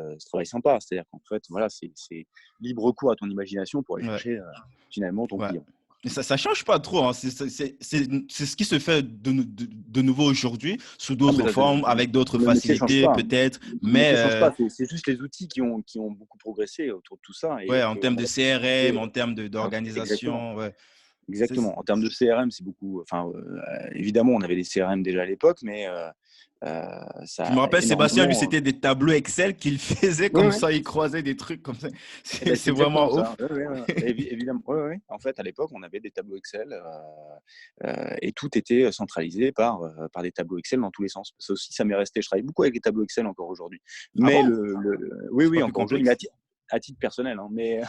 sympa. C'est-à-dire qu'en fait, voilà, c'est libre cours à ton imagination pour aller ouais, chercher, finalement ton ouais. client. Mais ça change pas trop, hein. C'est ce qui se fait de nouveau aujourd'hui, sous Ah, mais d'autres formes, avec d'autres le métier change facilités pas, hein. peut-être. Le Mais métier change pas, c'est juste les outils qui ont beaucoup progressé autour de tout ça ouais, et en termes qu'on de va utiliser, CRM, en termes exactement, d'organisation, ouais. C'est- exactement. En termes de CRM, c'est beaucoup, enfin, évidemment, on avait des CRM déjà à l'époque, mais ça Je me a rappelle, Sébastien, lui, énormément. c'était des tableaux Excel qu'il faisait Oui, comme oui. ça, il croisait des trucs comme ça. Eh ben, C'est c'est vraiment exactement ça. ouf. Ouais, ouais, ouais. Évidemment, ouais, ouais. En fait, à l'époque, on avait des tableaux Excel, et tout était centralisé par des tableaux Excel dans tous les sens. Ça aussi, ça m'est resté. Je travaille beaucoup avec les tableaux Excel encore aujourd'hui. Ah Mais bon? oui, C'est oui, pas plus encore aujourd'hui, mais à complexe? ti à titre personnel, hein, mais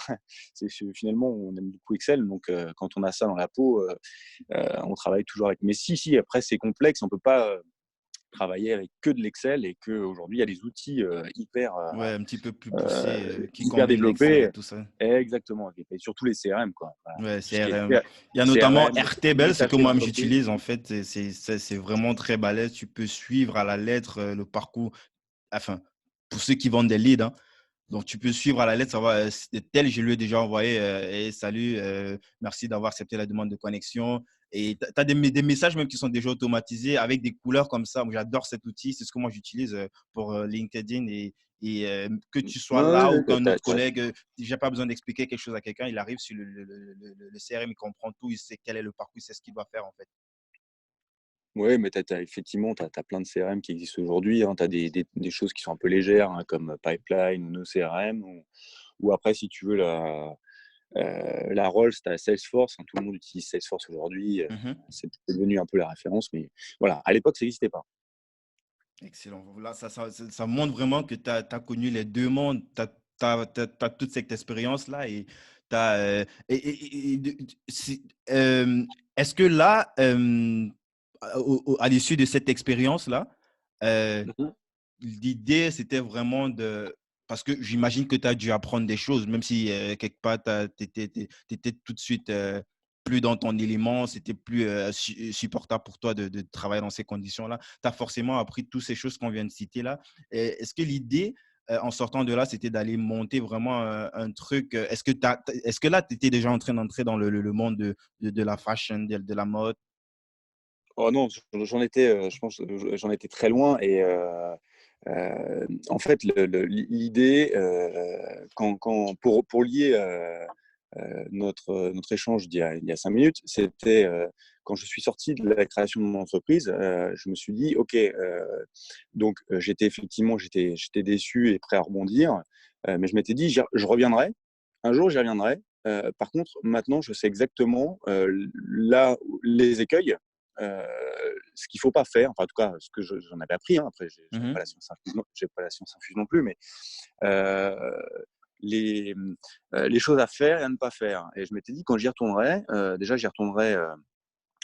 finalement, on aime beaucoup Excel, donc quand on a ça dans la peau, on travaille toujours avec. Mais si, si, après, c'est complexe, on peut pas, travailler avec que de l'Excel et qu'aujourd'hui, il y a des outils, Ouais, un petit peu plus heu, poussé, qui hyper combine l'Excel et développés. tout ça. Exactement, et surtout les CRM, quoi. Voilà, Ouais, tout ce qui est CRM. Il y a notamment CRM, Airtable, c'est que messagerie moi d'entreprise. j'utilise en fait. C'est vraiment très balèze. Tu peux suivre à la lettre le parcours. Enfin, pour ceux qui vendent des leads, hein. Donc, tu peux suivre à la lettre, savoir tel, je lui ai déjà envoyé. Et salut, merci d'avoir accepté la demande de connexion. Et tu as des messages même qui sont déjà automatisés avec des couleurs comme ça. J'adore cet outil. C'est ce que moi j'utilise pour LinkedIn. Et que tu sois Ouais, là ou ouais, qu'un autre collègue, je n'ai pas besoin d'expliquer quelque chose à quelqu'un. Il arrive sur le CRM, il comprend tout, il sait quel est le parcours, il sait ce qu'il doit faire en fait. ouais, mais effectivement, tu as plein de CRM qui existent aujourd'hui, hein. Tu as des choses qui sont un peu légères, hein, comme Pipeline ou NoCRM, ou après, si tu veux, la Rolls, tu as Salesforce, hein. Tout le monde utilise Salesforce aujourd'hui, Mhm. c'est devenu un peu la référence, mais voilà, à l'époque, ça n'existait pas. Excellent. Là, ça montre vraiment que tu as connu les deux mondes. Tu as toute cette expérience-là. Et, t'as, est-ce que là, à l'issue de cette expérience-là, euh, Mhm. l'idée, c'était vraiment de. Parce que j'imagine que tu as dû apprendre des choses, même si quelque part, tu étais tout de suite. plus dans ton élément, c'était plus supportable pour toi de travailler dans ces conditions-là. Tu as forcément appris toutes ces choses qu'on vient de citer là. Est-ce que l'idée, en sortant de là, c'était d'aller monter vraiment un truc? Est-ce que là, tu étais déjà en train d'entrer dans le monde de la fashion, de la mode? Oh non, j'en étais, je pense, j'en étais très loin et en fait, l'idée, pour lier notre échange d'il y a 5 minutes, c'était quand je suis sorti de la création de mon entreprise, je me suis dit, OK, donc j'étais déçu et prêt à rebondir, mais je m'étais dit, je reviendrai, un jour j'y reviendrai. Par contre, maintenant, je sais exactement là, les écueils, euh, ce qu'il ne faut pas faire, enfin, en tout cas, ce que j'en avais appris, hein, après, je n'ai pas Mhm. la science infuse, j'ai pas la science infuse non plus, mais euh, les, les choses à faire et à ne pas faire. Et je m'étais dit, quand j'y retournerai, déjà, j'y retournerai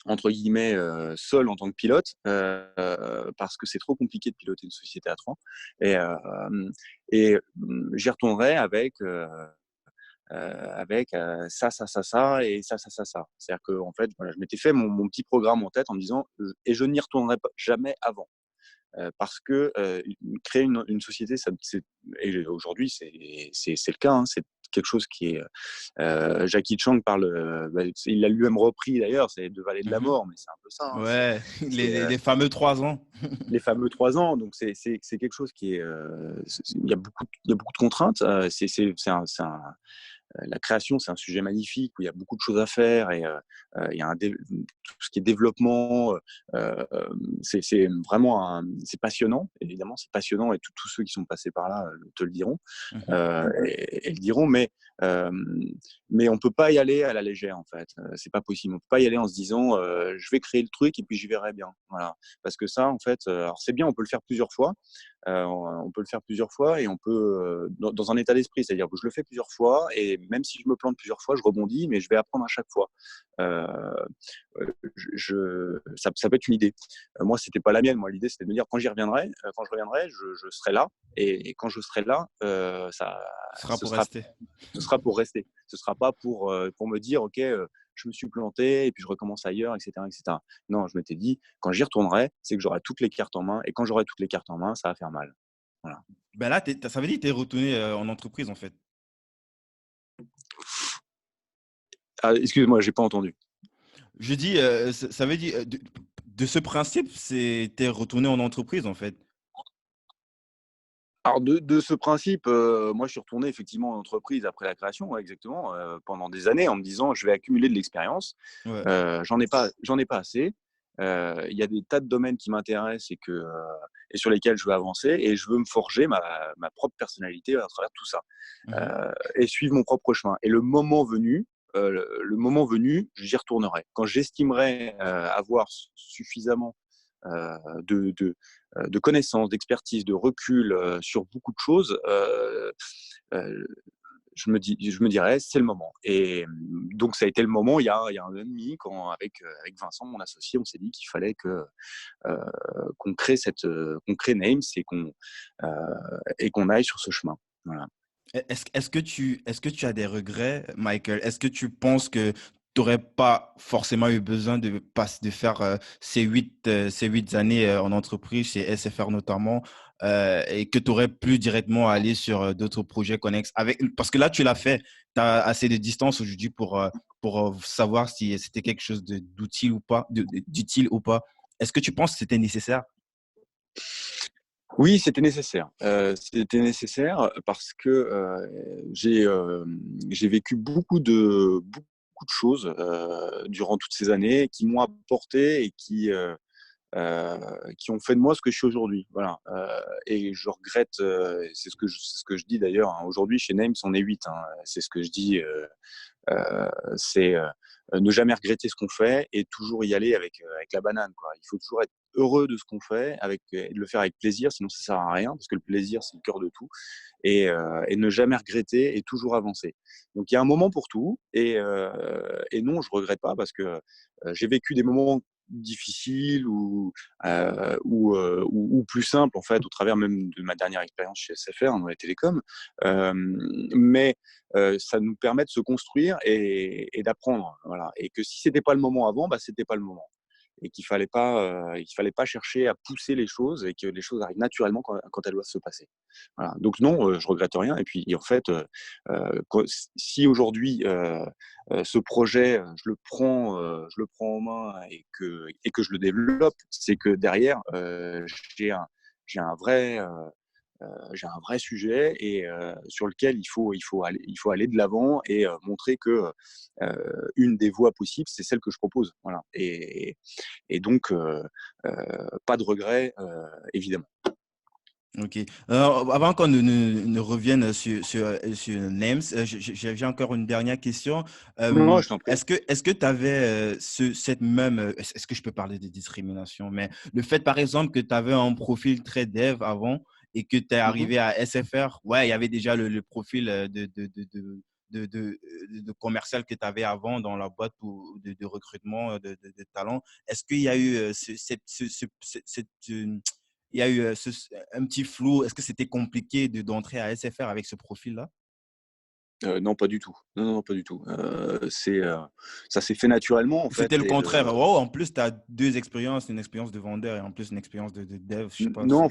entre guillemets seul en tant que pilote parce que c'est trop compliqué de piloter une société à trois et, j'y retournerai avec ça et ça. C'est-à-dire que en fait, voilà, je m'étais fait mon petit programme en tête en me disant et je n'y retournerai pas, jamais avant. Parce que créer une société, et aujourd'hui c'est le cas, hein, c'est quelque chose qui est Jackie Chan parle, il l'a lui-même repris d'ailleurs, c'est deux vallées de la Mhm. mort, mais c'est un peu ça. Hein, Ouais, c'est, les fameux 3 ans. les fameux 3 ans. Donc c'est quelque chose qui est, il y a beaucoup de contraintes. La création, c'est un sujet magnifique où il y a beaucoup de choses à faire et il y a tout ce qui est développement. C'est vraiment c'est passionnant, évidemment, c'est passionnant et tous ceux qui sont passés par là te le diront Mhm. et le diront, euh, mais on peut pas y aller à la légère en fait. C'est pas possible. On peut pas y aller en se disant je vais créer le truc et puis j'y verrai bien. Voilà, parce que ça, en fait, alors c'est bien, on peut le faire plusieurs fois. On peut le faire plusieurs fois et on peut, dans un état d'esprit, c'est-à-dire que je le fais plusieurs fois et même si je me plante plusieurs fois, je rebondis, mais je vais apprendre à chaque fois. Euh, ça peut être une idée. Moi, c'était pas la mienne. Moi, l'idée, c'était de me dire quand je reviendrai, je serai là et quand je serai là, Ce sera ce pour sera, rester. ce sera pour rester. Ce sera pas pour me dire, ok, je me suis planté et puis je recommence ailleurs, etc., etc. Non, je m'étais dit, quand j'y retournerai, c'est que j'aurai toutes les cartes en main et quand j'aurai toutes les cartes en main, ça va faire mal. Voilà. Ben là, ça veut dire que tu es retourné en entreprise, en fait. Ah, excuse-moi, j'ai pas entendu. Je dis, ça veut dire, de ce principe, tu es retourné en entreprise, en fait. Alors de ce principe, moi je suis retourné effectivement en entreprise après la création, ouais, exactement, pendant des années en me disant: «Je vais accumuler de l'expérience, Ouais. j'en ai pas assez, il y a des tas de domaines qui m'intéressent et sur lesquels je veux avancer et je veux me forger ma propre personnalité à travers tout ça, Mhm. et suivre mon propre chemin et le moment venu, j'y retournerai. Quand j'estimerai, avoir suffisamment, de connaissances, d'expertise, de recul sur beaucoup de choses, euh, je me dirais, c'est le moment. Et donc, ça a été le moment il y a 1 an et demi, quand, avec Vincent, mon associé, on s'est dit qu'il fallait euh, qu'on crée Names et qu'on aille sur ce chemin. Voilà. Est-ce que tu as des regrets, Michael? Est-ce que tu penses que tu n'aurais pas forcément eu besoin de faire ces huit années en entreprise, chez SFR notamment, et que tu aurais pu directement aller sur d'autres projets connexes parce que là, tu l'as fait, tu as assez de distance aujourd'hui pour savoir si c'était quelque chose d'utile ou pas, d'utile ou pas. Est-ce que tu penses que c'était nécessaire? Oui, c'était nécessaire. C'était nécessaire parce que j'ai vécu beaucoup de choses durant toutes ces années qui m'ont apporté et qui ont fait de moi ce que je suis aujourd'hui. Voilà. Et je regrette, c'est ce que je dis d'ailleurs, hein. Aujourd'hui, chez Names, on est 8. Hein. C'est ce que je dis. C'est ne jamais regretter ce qu'on fait et toujours y aller avec la banane, quoi. Il faut toujours être heureux de ce qu'on fait et de le faire avec plaisir, sinon ça sert à rien, parce que le plaisir, c'est le cœur de tout. Et ne jamais regretter et toujours avancer. Donc il y a un moment pour tout et non, je regrette pas parce que j'ai vécu des moments difficiles ou plus simples, en fait, au travers même de ma dernière expérience chez SFR, dans les télécoms. Mais ça nous permet de se construire et d'apprendre. Voilà. Et que si c'était pas le moment avant, bah, c'était pas le moment. Et qu'il fallait pas chercher à pousser les choses et que les choses arrivent naturellement quand elles doivent se passer. Voilà. Donc non, je regrette rien. Et puis en fait, si aujourd'hui ce projet, je le prends en main et que je le développe, c'est que derrière, j'ai un, j'ai un vrai, j'ai un vrai sujet et sur lequel il faut aller de l'avant et montrer que une des voies possibles, c'est celle que je propose. Voilà. Et donc, pas de regret, évidemment. Ok. Alors, avant qu'on ne revienne sur NEMS, j'ai encore une dernière question. Non, je t'en prie. Est-ce que tu avais cette même, est-ce que je peux parler de discrimination, mais le fait, par exemple, que tu avais un profil très dev avant et que tu es Mhm. arrivé à SFR, ouais, il y avait déjà le profil de commercial que tu avais avant dans la boîte de recrutement de talents. Est-ce qu'il y a eu il y a eu un petit flou. Est-ce que c'était compliqué d'entrer à SFR avec ce profil-là? Non, pas du tout. Non, non, pas du tout. Ça s'est fait naturellement, en Ou c'était fait. le contraire? Wow, en plus, tu as deux expériences, une expérience de vendeur et en plus une expérience de dev, je sais pas. Non,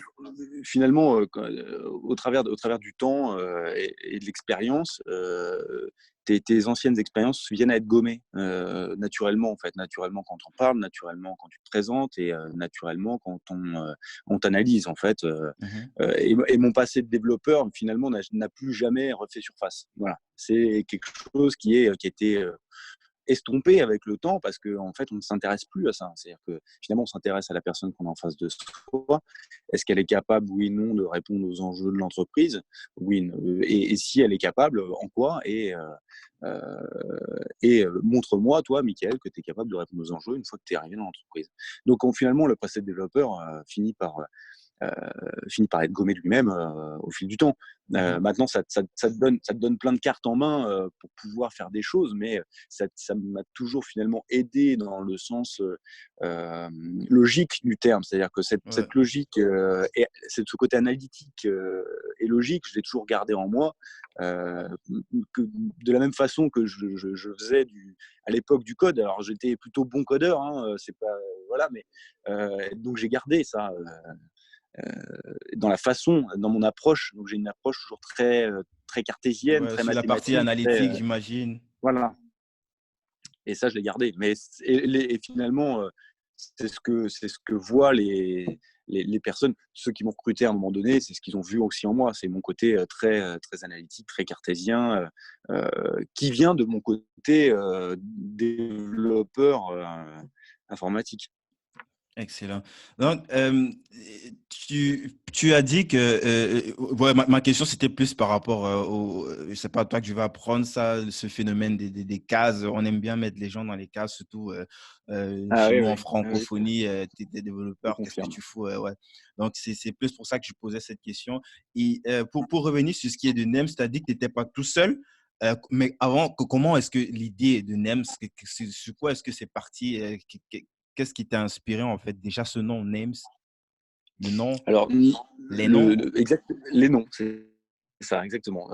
finalement, au travers du temps et de l'expérience, tes anciennes expériences viennent à être gommées naturellement, en fait. Naturellement quand on parle, naturellement quand tu te présentes et naturellement quand on t'analyse, en fait. Mhm. Et mon passé de développeur, finalement, n'a plus jamais refait surface. Voilà. C'est quelque chose qui a été estompé avec le temps parce qu'en fait, on ne s'intéresse plus à ça. C'est-à-dire que finalement, on s'intéresse à la personne qu'on a en face de soi. Est-ce qu'elle est capable, oui ou non, de répondre aux enjeux de l'entreprise? Oui. Et si elle est capable, en quoi? Montre-moi, toi, Michael, que tu es capable de répondre aux enjeux une fois que tu es arrivé dans l'entreprise. Donc, finalement, le passé de développeur euh, finit par être gommé de lui-même au fil du temps. Mhm. Maintenant, ça te donne plein de cartes en main pour pouvoir faire des choses, mais ça m'a toujours finalement aidé dans le sens logique du terme. C'est-à-dire que Ouais. cette logique et ce côté analytique et logique, je l'ai toujours gardé en moi. De la même façon que je faisais à l'époque du code. Alors j'étais plutôt bon codeur, hein, c'est pas voilà, mais donc j'ai gardé ça dans la façon, dans mon approche. Donc j'ai une approche toujours très cartésienne, Ouais, très sur la partie mathématique, très analytique, j'imagine. voilà. Et ça, je l'ai gardé. Mais et finalement, c'est ce que voient les personnes, ceux qui m'ont recruté à un moment donné, c'est ce qu'ils ont vu aussi en moi. C'est mon côté très analytique, très cartésien, qui vient de mon côté développeur informatique. Excellent. Donc, tu as dit que, ouais, ma question, c'était plus par rapport c'est pas toi que je vais apprendre ça, ce phénomène des cases. On aime bien mettre les gens dans les cases, surtout Ah chez oui, nous en oui, oui, francophonie, tu es je développeur, qu'est-ce que confirme. tu fous? Ouais. Donc, c'est plus pour ça que je posais cette question. Et pour revenir sur ce qui est de NEMS, tu as dit que tu n'étais pas tout seul. Mais avant, comment est-ce que l'idée de NEMS, sur quoi est-ce que c'est parti? Qu'est-ce qui t'a inspiré en fait? Déjà ce nom, Names, le nom, Alors, les noms. les noms, c'est ça, exactement.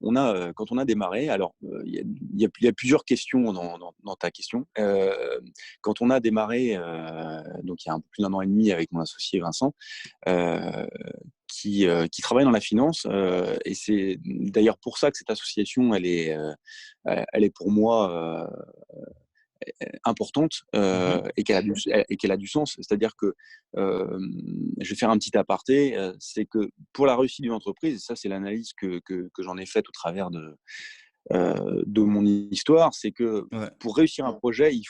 Quand on a démarré, alors il y a plusieurs questions dans ta question. Quand on a démarré, donc il y a un peu plus d'1 an et demi avec mon associé Vincent, euh, qui travaille dans la finance, et c'est d'ailleurs pour ça que cette association, elle est pour moi importante Mhm. et qu'elle a du sens. C'est-à-dire que, je vais faire un petit aparté, c'est que pour la réussite d'une entreprise, et ça c'est l'analyse que j'en ai faite au travers de mon histoire, c'est que Ouais. pour réussir un projet, il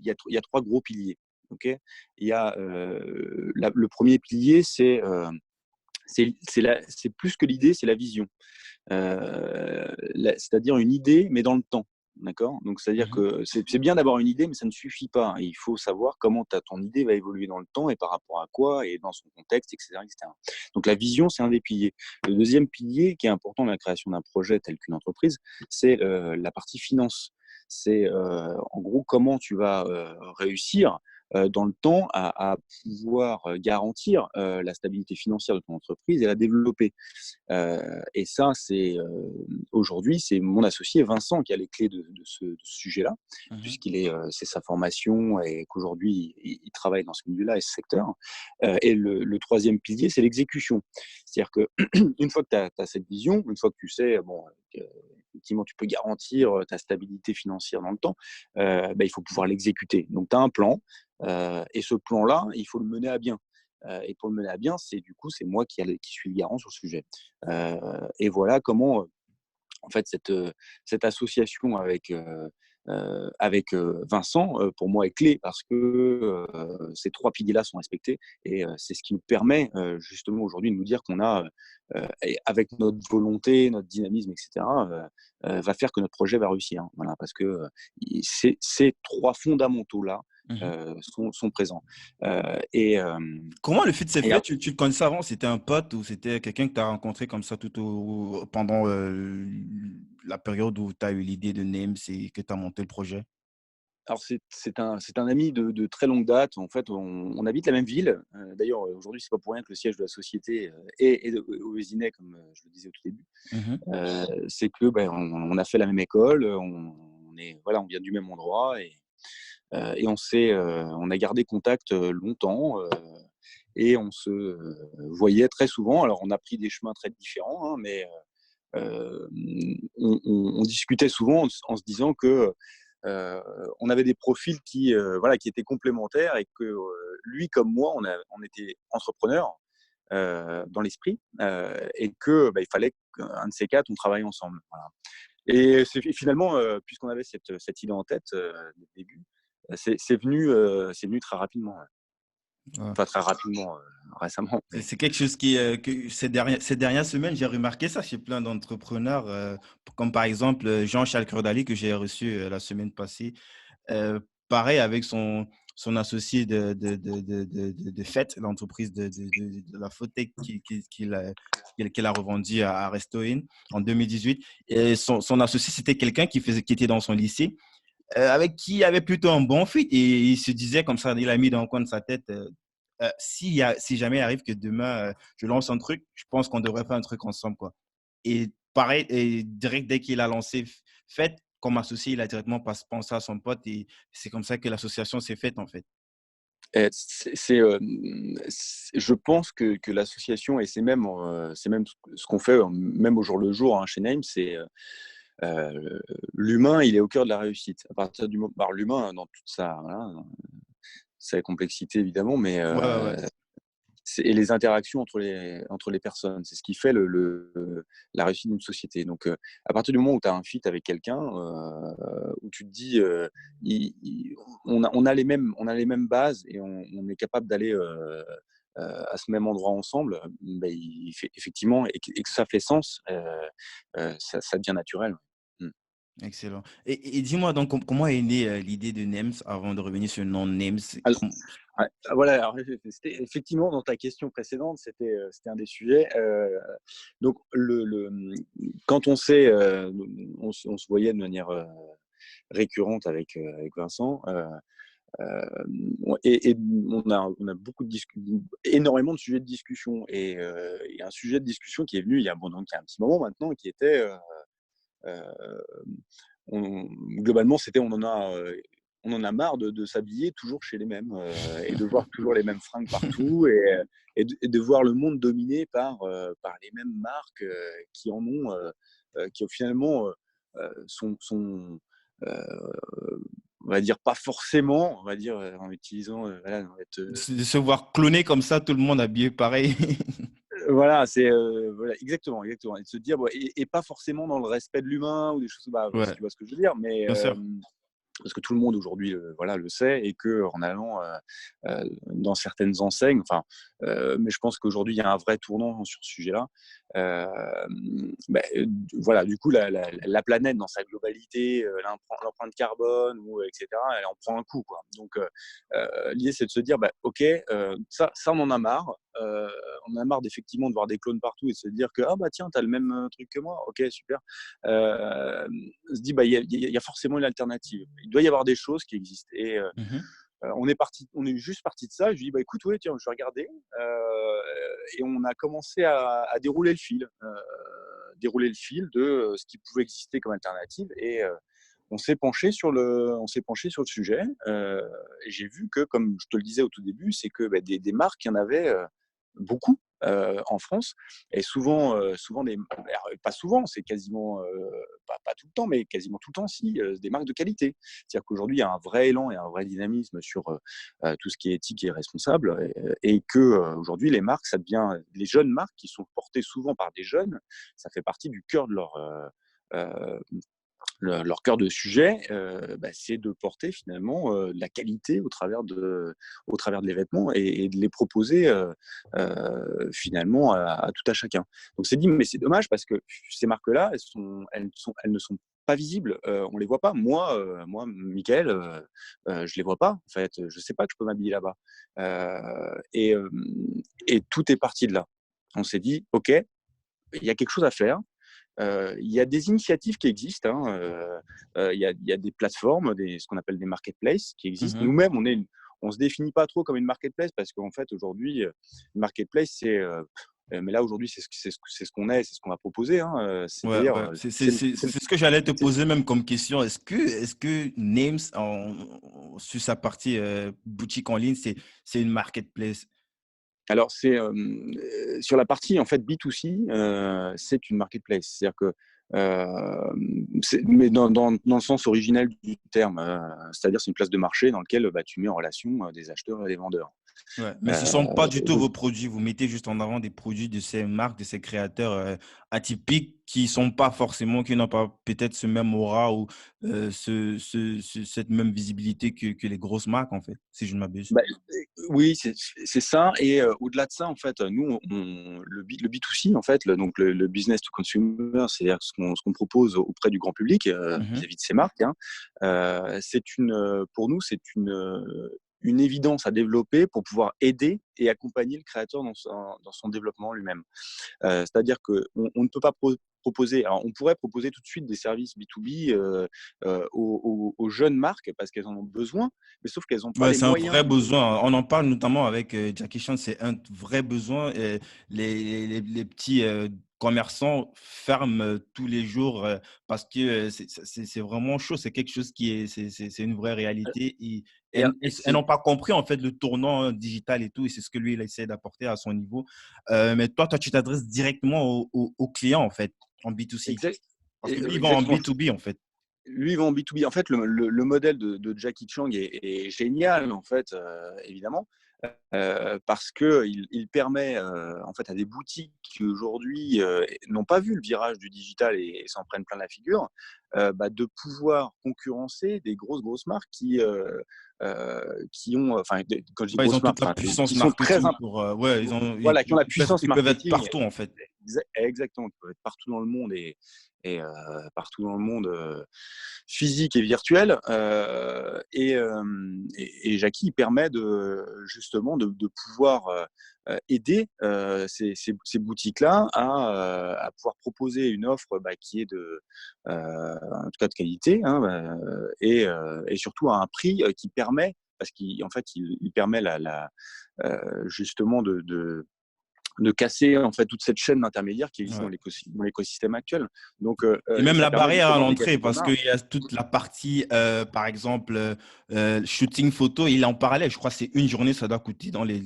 y a 3 gros piliers. Ok. Il y a le premier pilier, c'est plus que l'idée, c'est la vision. C'est-à-dire une idée, mais dans le temps. D'accord. Donc, c'est-à-dire Mhm. que c'est bien d'avoir une idée, mais ça ne suffit pas. Il faut savoir comment ton idée va évoluer dans le temps et par rapport à quoi et dans son contexte, etc., etc. Donc, la vision, c'est un des piliers. Le deuxième pilier qui est important dans la création d'un projet tel qu'une entreprise, c'est la partie finance. C'est en gros comment tu vas réussir dans le temps à pouvoir garantir la stabilité financière de ton entreprise et la développer. Et ça, aujourd'hui, c'est mon associé Vincent qui a les clés de ce sujet-là, Mhm. puisqu'il c'est sa formation et qu'aujourd'hui, il travaille dans ce milieu-là et ce secteur. Et le troisième pilier, c'est l'exécution. C'est-à-dire que une fois que tu as cette vision, une fois que tu sais, bon, effectivement, tu peux garantir ta stabilité financière dans le temps, bah, il faut pouvoir l'exécuter. Donc, tu as un plan, et ce plan-là, il faut le mener à bien. Et pour le mener à bien, c'est moi qui suis le garant sur le sujet. Et voilà comment, en fait, cette association avec Vincent, pour moi, est clé parce que ces trois piliers-là sont respectés et c'est ce qui nous permet justement aujourd'hui de nous dire qu'on a, et avec notre volonté, notre dynamisme, etc., va faire que notre projet va réussir. Voilà, parce que ces trois fondamentaux-là Mhm. sont présents. Et, Comment le fit s'est et fait? Tu le connaissais avant? C'était un pote ou c'était quelqu'un que tu as rencontré comme ça pendant la période où tu as eu l'idée de Names et que tu as monté le projet? Alors c'est un ami de très longue date. En fait, on habite la même ville. D'ailleurs, aujourd'hui, c'est pas pour rien que le siège de la société est au Vésinet, comme je le disais au tout début. Mhm. C'est que ben, on a fait la même école, on vient du même endroit et on a gardé contact longtemps et on se voyait très souvent. Alors, on a pris des chemins très différents, hein, mais on discutait souvent en se disant que on avait des profils qui étaient complémentaires et que lui comme moi, on était entrepreneurs dans l'esprit et que il fallait qu'un de ces quatre, on travaille ensemble. Voilà. Et finalement, puisqu'on avait cette idée en tête dès le début, c'est venu très rapidement. Ouais. Ouais. Enfin, très rapidement, récemment. C'est Mais... quelque chose que ces dernières semaines, j'ai remarqué ça chez plein d'entrepreneurs, comme par exemple Jean-Charles Curdali que j'ai reçu la semaine passée. Pareil avec son associé de fête, l'entreprise de la Fotech qu'il a revendu à Restoin en 2018. Et son associé, c'était quelqu'un qui était dans son lycée, avec qui il avait plutôt un bon fit. Et il se disait comme ça, il a mis dans le coin de sa tête, si jamais il arrive que demain, je lance un truc, je pense qu'on devrait faire un truc ensemble, quoi. Et pareil, et direct dès qu'il a lancé Fête, comme associé, il a directement pensé à son pote et c'est comme ça que l'association s'est faite, en fait. Je pense que l'association et c'est même ce qu'on fait même au jour le jour, hein, chez Name, l'humain, il est au cœur de la réussite. À partir du moment, alors l'humain dans toute sa complexité évidemment, mais Ouais, ouais, ouais. et les interactions entre les personnes, c'est ce qui fait la réussite d'une société. Donc, à partir du moment où tu as un fit avec quelqu'un, où tu te dis, on a les mêmes bases et on est capable d'aller à ce même endroit ensemble, ben, effectivement, et que ça fait sens, ça devient naturel. Mm. Excellent. Et dis-moi donc, comment est née l'idée de NEMS avant de revenir sur le nom NEMS? Ouais, voilà, alors, c'était effectivement dans ta question précédente, c'était un des sujets. Donc quand on se voyait de manière récurrente avec Vincent, et on a énormément de sujets de discussion. Et il y a un sujet de discussion qui est venu donc il y a un petit moment maintenant, qui était euh, globalement, c'était on en a marre de s'habiller toujours chez les mêmes et de voir toujours les mêmes fringues partout et de voir le monde dominé par les mêmes marques qui finalement sont on va dire pas forcément, on va dire en utilisant voilà, De se voir cloner comme ça, tout le monde habillé pareil. voilà, voilà, exactement, exactement. Et de se dire, et pas forcément dans le respect de l'humain ou des choses, bah, si Ouais, tu vois ce que je veux dire, mais bien sûr. parce que tout le monde aujourd'hui voilà, le sait, et qu'en allant dans certaines enseignes, enfin, mais je pense qu'aujourd'hui, il y a un vrai tournant sur ce sujet-là. Euh, voilà, du coup, la planète dans sa globalité, l'empreinte carbone, etc., elle en prend un coup, quoi. Donc, l'idée, c'est de se dire, OK, ça, on en a marre. On en a marre d'effectivement de voir des clones partout et de se dire que, ah bah tiens, t'as le même truc que moi, ok, super. Se dit, il y a forcément une alternative. Il doit y avoir des choses qui existent. Et Mhm. on est juste parti de ça. Je lui dis, écoute, ouais, tiens, je vais regarder. Et on a commencé à dérouler le fil de ce qui pouvait exister comme alternative. Et on s'est penché sur le sujet. Et j'ai vu que, comme je te le disais au tout début, c'est que des marques, il y en avait beaucoup en France, et souvent pas souvent, c'est quasiment pas tout le temps, mais quasiment tout le temps, si, des marques de qualité. C'est-à-dire qu'aujourd'hui, il y a un vrai élan et un vrai dynamisme sur tout ce qui est éthique et responsable, et que aujourd'hui, les marques, ça devient les jeunes marques qui sont portées souvent par des jeunes, ça fait partie du cœur de euh, leur cœur de sujet, c'est de porter finalement la qualité au travers de les vêtements, et de les proposer finalement à tout à chacun. Donc c'est dit, mais c'est dommage parce que ces marques-là, elles ne sont pas visibles, on les voit pas. Moi, Michael, je les vois pas. En fait, je sais pas que je peux m'habiller là-bas. Et tout est parti de là. On s'est dit, ok, il y a quelque chose à faire. Il y a des initiatives qui existent, hein, il y a des plateformes, ce qu'on appelle des marketplaces qui existent. Mhm. Nous-mêmes, on se définit pas trop comme une marketplace, parce qu'en fait, aujourd'hui, une marketplace, mais là, aujourd'hui, c'est ce qu'on est, c'est ce qu'on va proposer, hein, Ouais, c'est-à-dire, ouais. C'est ce que j'allais te poser même comme question. Est-ce que Names, sur sa partie boutique en ligne, c'est une marketplace? alors, sur la partie en fait B2C, c'est une marketplace. C'est-à-dire que, mais dans le sens originel du terme, c'est-à-dire c'est une place de marché dans lequel tu mets en relation des acheteurs et des vendeurs. Ouais, mais ce ne Euh, sont pas du tout donc, vos produits. Vous mettez juste en avant des produits de ces marques, de ces créateurs atypiques qui sont pas forcément, qui n'ont pas peut-être ce même aura ou cette même visibilité que les grosses marques, en fait, si je ne m'abuse. bah, oui, c'est ça. Et au-delà de ça, en fait, nous, le B2C, en fait, donc le business to consumer, c'est-à-dire ce qu'on propose auprès du grand public Mhm. vis-à-vis de ces marques, hein, pour nous, c'est une évidence à développer pour pouvoir aider et accompagner le créateur dans son développement lui-même. C'est-à-dire qu'on ne peut pas proposer, alors on pourrait proposer tout de suite des services B2B aux jeunes marques parce qu'elles en ont besoin, mais sauf qu'elles n'ont pas Ouais, les c'est un moyens. vrai besoin. On en parle notamment avec Jackie Chan, c'est un vrai besoin. Les petits commerçants ferment tous les jours parce que c'est vraiment chaud. C'est quelque chose c'est une vraie réalité. Et Et, elles n'ont pas compris en fait le tournant digital et tout. Et c'est ce que lui, il essaie d'apporter à son niveau. Mais toi, tu t'adresses directement aux clients en fait, en B2C. exact, Parce que lui, il va en exactement. B2B en fait. Lui, il va en B2B. En fait, le modèle de Jackie Chang est génial, en fait, évidemment, parce qu'il permet en fait à des boutiques qui aujourd'hui n'ont pas vu le virage du digital et s'en prennent plein la figure, de pouvoir concurrencer des grosses marques qui ont, enfin, quand je dis Ouais, ils ont grosses marques, toute la enfin, puissance qui sont très, marketing pour. Ouais, voilà, qui ont la puissance ils peuvent être marketing. partout en fait. Exactement, qui peuvent être partout dans le monde, et partout dans le monde physique et virtuel. Et Jackie, il permet justement de pouvoir aider ces boutiques-là à pouvoir proposer une offre qui est en tout cas de qualité, hein, et surtout à un prix qui permet, parce qu'en fait, il permet justement de casser en fait toute cette chaîne d'intermédiaires qui existe Ouais. dans l'écosystème actuel. Donc, Et même ça la permet barrière à justement de l'entrée, dégager des parce marges. qu'il y a toute la partie, par exemple, shooting photo, il est en parallèle. Je crois que c'est une journée, ça doit coûter dans les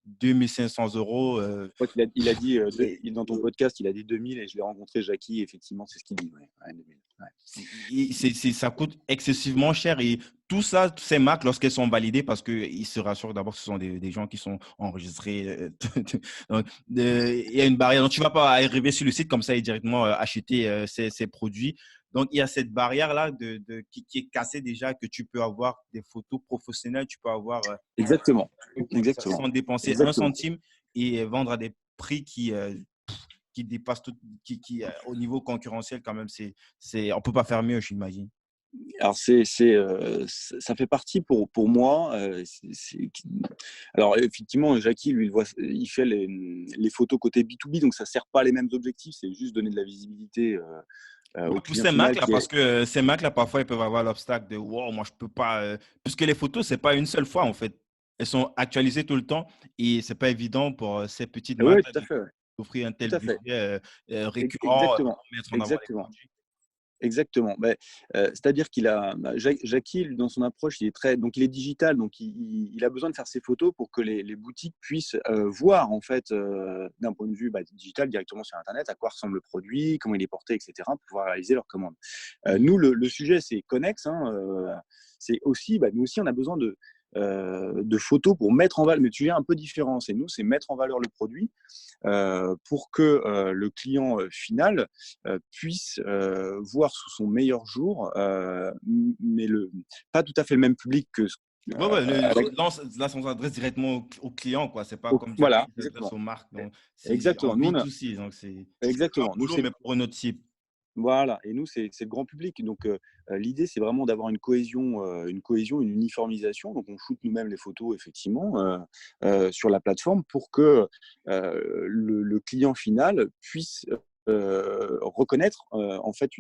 2 500 euros. Je crois il a dit, dans ton podcast, il a dit 2000, et je l'ai rencontré, Jackie, effectivement, c'est ce qu'il dit. Ouais, ouais, 2000, ouais. Ça coûte excessivement cher et tout ça, toutes ces marques, lorsqu'elles sont validées, parce qu'ils se rassurent d'abord que ce sont des gens qui sont enregistrés. Donc, il y a une barrière. Donc, tu ne vas pas arriver sur le site comme ça et directement acheter ces produits. Donc, il y a cette barrière-là qui est cassée déjà, que tu peux avoir des photos professionnelles, tu peux avoir Exactement, exactement, sans dépenser un exactement. centime et vendre à des prix qui dépassent tout, au niveau concurrentiel quand même. On ne peut pas faire mieux, j'imagine. Alors ça fait partie pour moi, alors effectivement, Jackie, lui, il fait les photos côté B2B, donc ça sert pas les mêmes objectifs, c'est juste donner de la visibilité, au Pour client ces Mac final là, qui est. parce que ces Mac là, parfois, ils peuvent avoir l'obstacle de wow, moi, je peux pas. Puisque les photos, c'est pas une seule fois, en fait. Elles sont actualisées tout le temps et c'est pas évident pour ces petites Oui, Mac là tout à fait, ouais, d'offrir un tel tout à fait. budget récurrent Exactement, pour mettre en avant les exactement. produits. Exactement. C'est-à-dire qu'il a Jackie, lui, dans son approche, il est digital, donc il a besoin de faire ses photos pour que les boutiques puissent voir, en fait, d'un point de vue digital, directement sur Internet, à quoi ressemble le produit, comment il est porté, etc., pour pouvoir réaliser leurs commandes. Nous, le sujet, c'est connexe. Hein, c'est aussi, nous aussi, on a besoin de photos pour mettre en valeur, mais tu es un peu différent. C'est nous, c'est mettre en valeur le produit pour que le client final puisse voir sous son meilleur jour, mais pas tout à fait le même public que Ouais, ouais, avec, là, on s'adresse directement au client, quoi. C'est pas comme Jackie voilà, qui s'adresse exactement. aux marques. Donc, c'est en Exactement. B2C. Donc, c'est le même Exactement. Nous, boulot, c'est mais pour une autre cible. Voilà, et nous, c'est le grand public. Donc, l'idée, c'est vraiment d'avoir une cohésion, une uniformisation. Donc, on shoot nous-mêmes les photos, effectivement, sur la plateforme pour que le client final puisse reconnaître, en fait,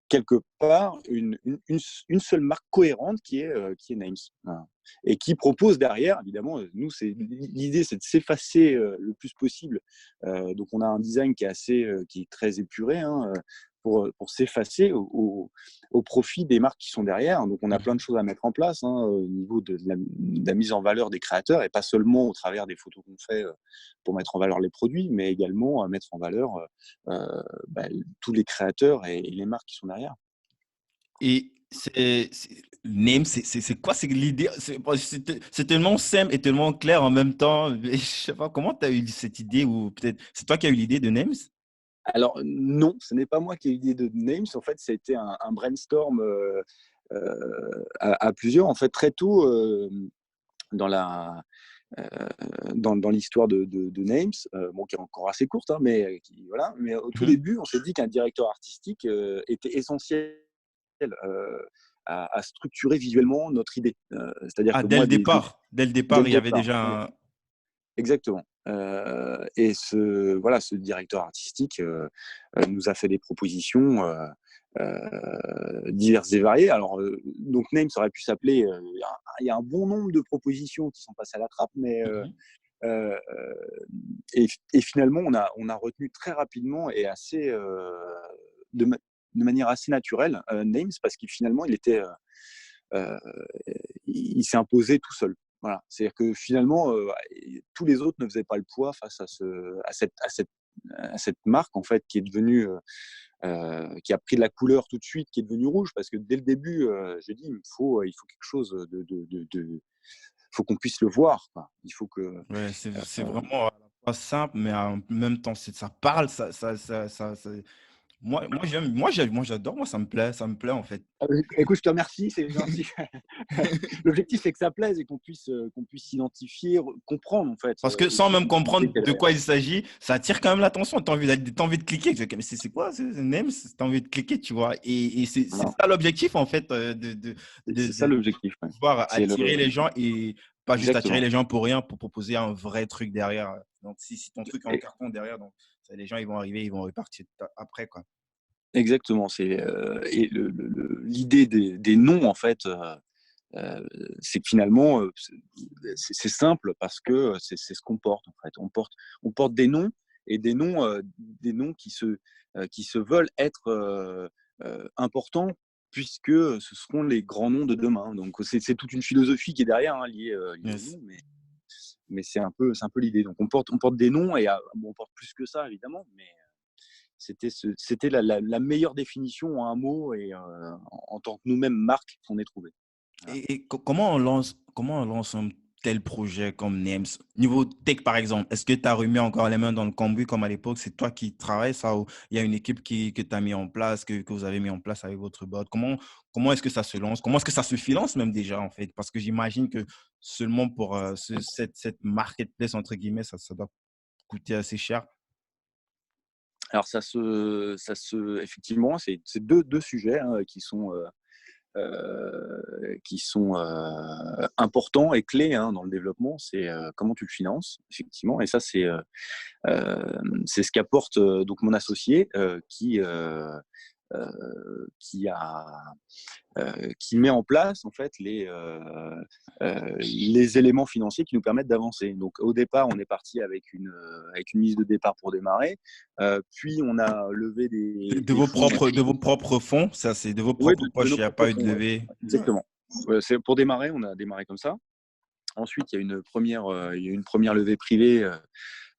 quelque part, une seule marque cohérente qui est Names. Voilà. Et qui propose derrière, évidemment, nous, l'idée, c'est de s'effacer le plus possible. Donc, on a un design qui est très épuré, hein, pour s'effacer au profit des marques qui sont derrière. Donc, on a plein de choses à mettre en place, hein, au niveau de la mise en valeur des créateurs, et pas seulement au travers des photos qu'on fait pour mettre en valeur les produits, mais également à mettre en valeur tous les créateurs et les marques qui sont derrière. Et Name, c'est quoi? C'est l'idée. C'est tellement simple et tellement clair en même temps. Je sais pas comment tu as eu cette idée, ou peut-être c'est toi qui as eu l'idée de Names? Alors non, ce n'est pas moi qui ai eu l'idée de Names. En fait, ça a été un brainstorm à plusieurs. En fait, très tôt dans la euh, dans l'histoire de Names, qui est encore assez courte, hein, mais voilà. Mais au tout Mhm. début, on s'est dit qu'un directeur artistique était essentiel euh, à structurer visuellement notre idée. C'est-à-dire Ah, que moi, dès le dès départ, le il y avait départ, déjà un. exactement. Et ce directeur artistique nous a fait des propositions diverses et variées. Alors, donc Name, ça aurait pu s'appeler. Il y a un bon nombre de propositions qui sont passées à la trappe, mais Mhm. euh, et finalement, on a retenu très rapidement et de, ma- de manière assez naturelle Names, parce qu'il finalement, euh, il s'est imposé tout seul. Voilà. C'est-à-dire que finalement, tous les autres ne faisaient pas le poids face à cette marque, en fait, qui est devenue, qui a pris de la couleur tout de suite, qui est devenue rouge, parce que dès le début, j'ai dit, il faut quelque chose faut qu'on puisse le voir, quoi. Il faut que. Ouais, c'est vraiment à la fois simple, mais en même temps, ça parle. Moi, j'adore. Moi, ça me plaît en fait. Écoute, je te remercie, c'est gentil. L'objectif, c'est que ça plaise et qu'on puisse s'identifier, comprendre, en fait, Parce que sans aussi même l'idée comprendre qu'il y a de derrière. quoi il s'agit, ça attire quand même l'attention. Tu as envie de cliquer. Tu dis, mais c'est quoi ce Names? Tu as envie de cliquer, tu vois. Et c'est Voilà. ça l'objectif, en fait, C'est ça l'objectif. Ouais. pouvoir C'est attirer les gens, et pas juste attirer Exactement. les gens pour rien, pour proposer un vrai truc derrière. Donc, si ton truc est en Et- carton derrière, donc, les gens, ils vont arriver, ils vont repartir après, quoi. Exactement. Et l'idée des noms, en fait, euh, c'est que finalement, c'est simple parce que c'est ce qu'on porte, en fait. On porte des noms qui se veulent être importants, puisque ce seront les grands noms de demain. Donc c'est toute une philosophie qui est derrière, hein, liée au Yes. nom, mais c'est un peu l'idée. Donc on porte des noms, et on porte plus que ça, évidemment, mais c'était la meilleure définition en un mot, et en tant que nous-mêmes marque qu'on ait trouvé. Voilà. Et comment on lance tel projet comme NEMS? Niveau tech, par exemple, est-ce que tu as remis encore les mains dans le cambouis comme à l'époque? C'est toi qui travailles ça ou il y a une équipe que tu as mis en place, que vous avez mis en place avec votre board? Comment est-ce que ça se lance? Comment est-ce que ça se finance même déjà, en fait? Parce que j'imagine que seulement pour cette marketplace, entre guillemets, ça doit coûter assez cher. Alors effectivement, c'est deux sujets hein, qui sont importants et clés hein, dans le développement. C'est comment tu le finances, effectivement. Et ça, c'est ce qu'apporte donc mon associé qui a qui met en place en fait les éléments financiers qui nous permettent d'avancer. Donc au départ, on est parti avec une mise de départ pour démarrer, puis on a levé des fonds. De vos propres fonds, ça c'est de vos Oui, propres de poches, nos il n'y a propres pas eu de fonds, ouais. levée. Ouais. Exactement. C'est pour démarrer, on a démarré comme ça. Ensuite, il y a eu une première levée privée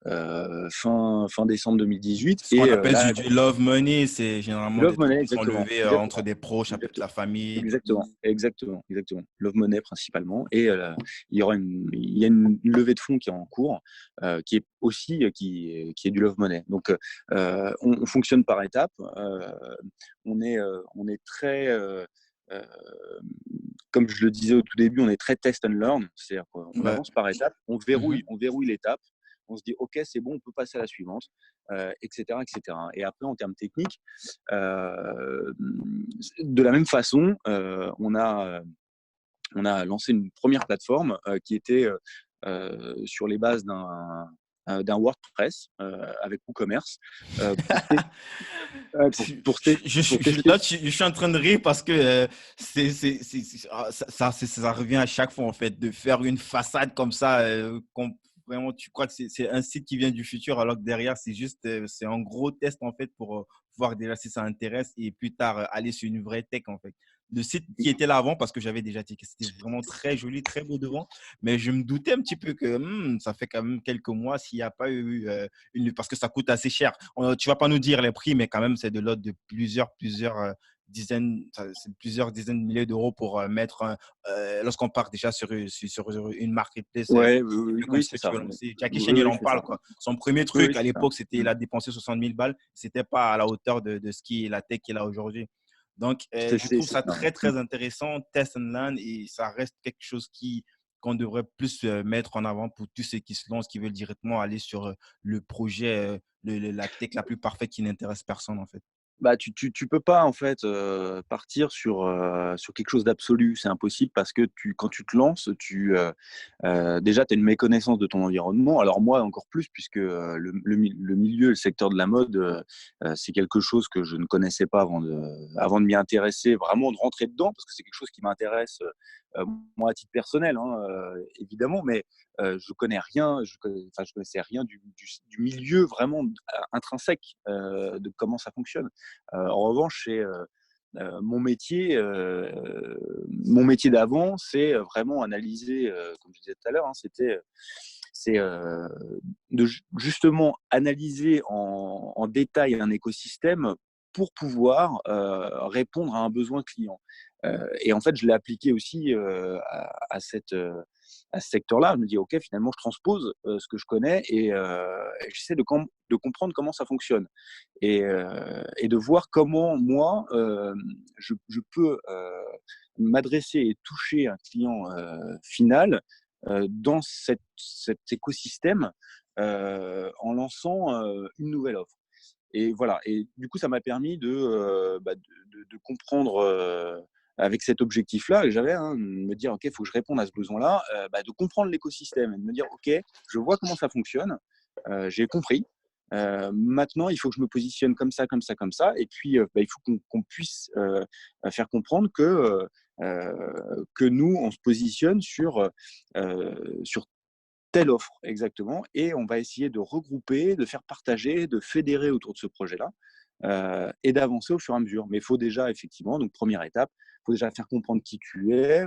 fin décembre 2018 Ce qu'on et appelle là, du love money, c'est généralement des Love trucs Money, qui sont exactement, levés entre exactement, des proches, ça peut être exactement. la famille. Exactement. Love Money principalement. Et il y a une levée de fonds qui est en cours, qui est aussi qui est du Love Money. Donc, on fonctionne par étapes. On est très, comme je le disais au tout début, on est très test and learn. C'est-à-dire qu'on Ouais. avance par étapes, Mhm. on verrouille l'étape, on se dit ok, c'est bon, on peut passer à la suivante, etc., etc. Et après, en termes techniques, de la même façon, on a lancé une première plateforme qui était sur les bases d'un WordPress avec WooCommerce pour tester. Là, je suis en train de rire parce que ça revient à chaque fois, en fait, de faire une façade comme ça. Vraiment, tu crois que c'est un site qui vient du futur, alors que derrière, c'est juste, c'est un gros test, en fait, pour voir déjà si ça intéresse et plus tard aller sur une vraie tech, en fait. Le site qui était là avant, parce que j'avais déjà dit que c'était vraiment très joli, très beau devant, mais je me doutais un petit peu que ça fait quand même quelques mois s'il n'y a pas eu parce que ça coûte assez cher. Tu vas pas nous dire les prix, mais quand même, c'est de l'ordre de plusieurs dizaines de milliers d'euros pour mettre lorsqu'on part déjà sur une marketplace Ouais, comme oui, ça c'est que tu ça. veux lancer. Jackie Chan, Oui, il oui, en c'est parle, ça. quoi. Son premier Oui, oui, truc, à c'est ça. l'époque, c'était il a dépensé 60 000 balles. C'était pas à la hauteur de ce qui est la tech qu'il a aujourd'hui. Donc, je trouve C'est ça ça. très, très intéressant, test and learn, et ça reste quelque chose qu'on devrait plus mettre en avant pour tous ceux qui se lancent, qui veulent directement aller sur le projet, la tech la plus parfaite qui n'intéresse personne, en fait. Bah, tu peux pas en fait partir sur quelque chose d'absolu, c'est impossible parce que quand tu te lances, déjà tu as une méconnaissance de ton environnement. Alors moi encore plus puisque le milieu, le secteur de la mode, c'est quelque chose que je ne connaissais pas avant de m'y intéresser, vraiment de rentrer dedans parce que c'est quelque chose qui m'intéresse moi à titre personnel, hein, évidemment, mais je connaissais rien du milieu vraiment intrinsèque de comment ça fonctionne. En revanche, c'est mon métier d'avant, c'est vraiment analyser, comme je disais tout à l'heure, hein, c'est de justement analyser en détail un écosystème pour pouvoir répondre à un besoin client. Et en fait, je l'ai appliqué aussi à ce secteur-là. Je me dis, OK, finalement, je transpose ce que je connais et j'essaie de comprendre comment ça fonctionne et de voir comment moi, je peux m'adresser et toucher un client final dans cet écosystème en lançant une nouvelle offre. Et voilà. Et du coup, ça m'a permis de comprendre avec cet objectif-là que j'avais, hein, de me dire, OK, il faut que je réponde à ce besoin-là, de comprendre l'écosystème et de me dire, OK, je vois comment ça fonctionne, j'ai compris. Maintenant, il faut que je me positionne comme ça, comme ça, comme ça. Et puis, il faut qu'on puisse faire comprendre que nous, on se positionne sur telle offre, exactement. Et on va essayer de regrouper, de faire partager, de fédérer autour de ce projet-là et d'avancer au fur et à mesure. Mais il faut déjà, effectivement, donc première étape, il faut déjà faire comprendre qui tu es.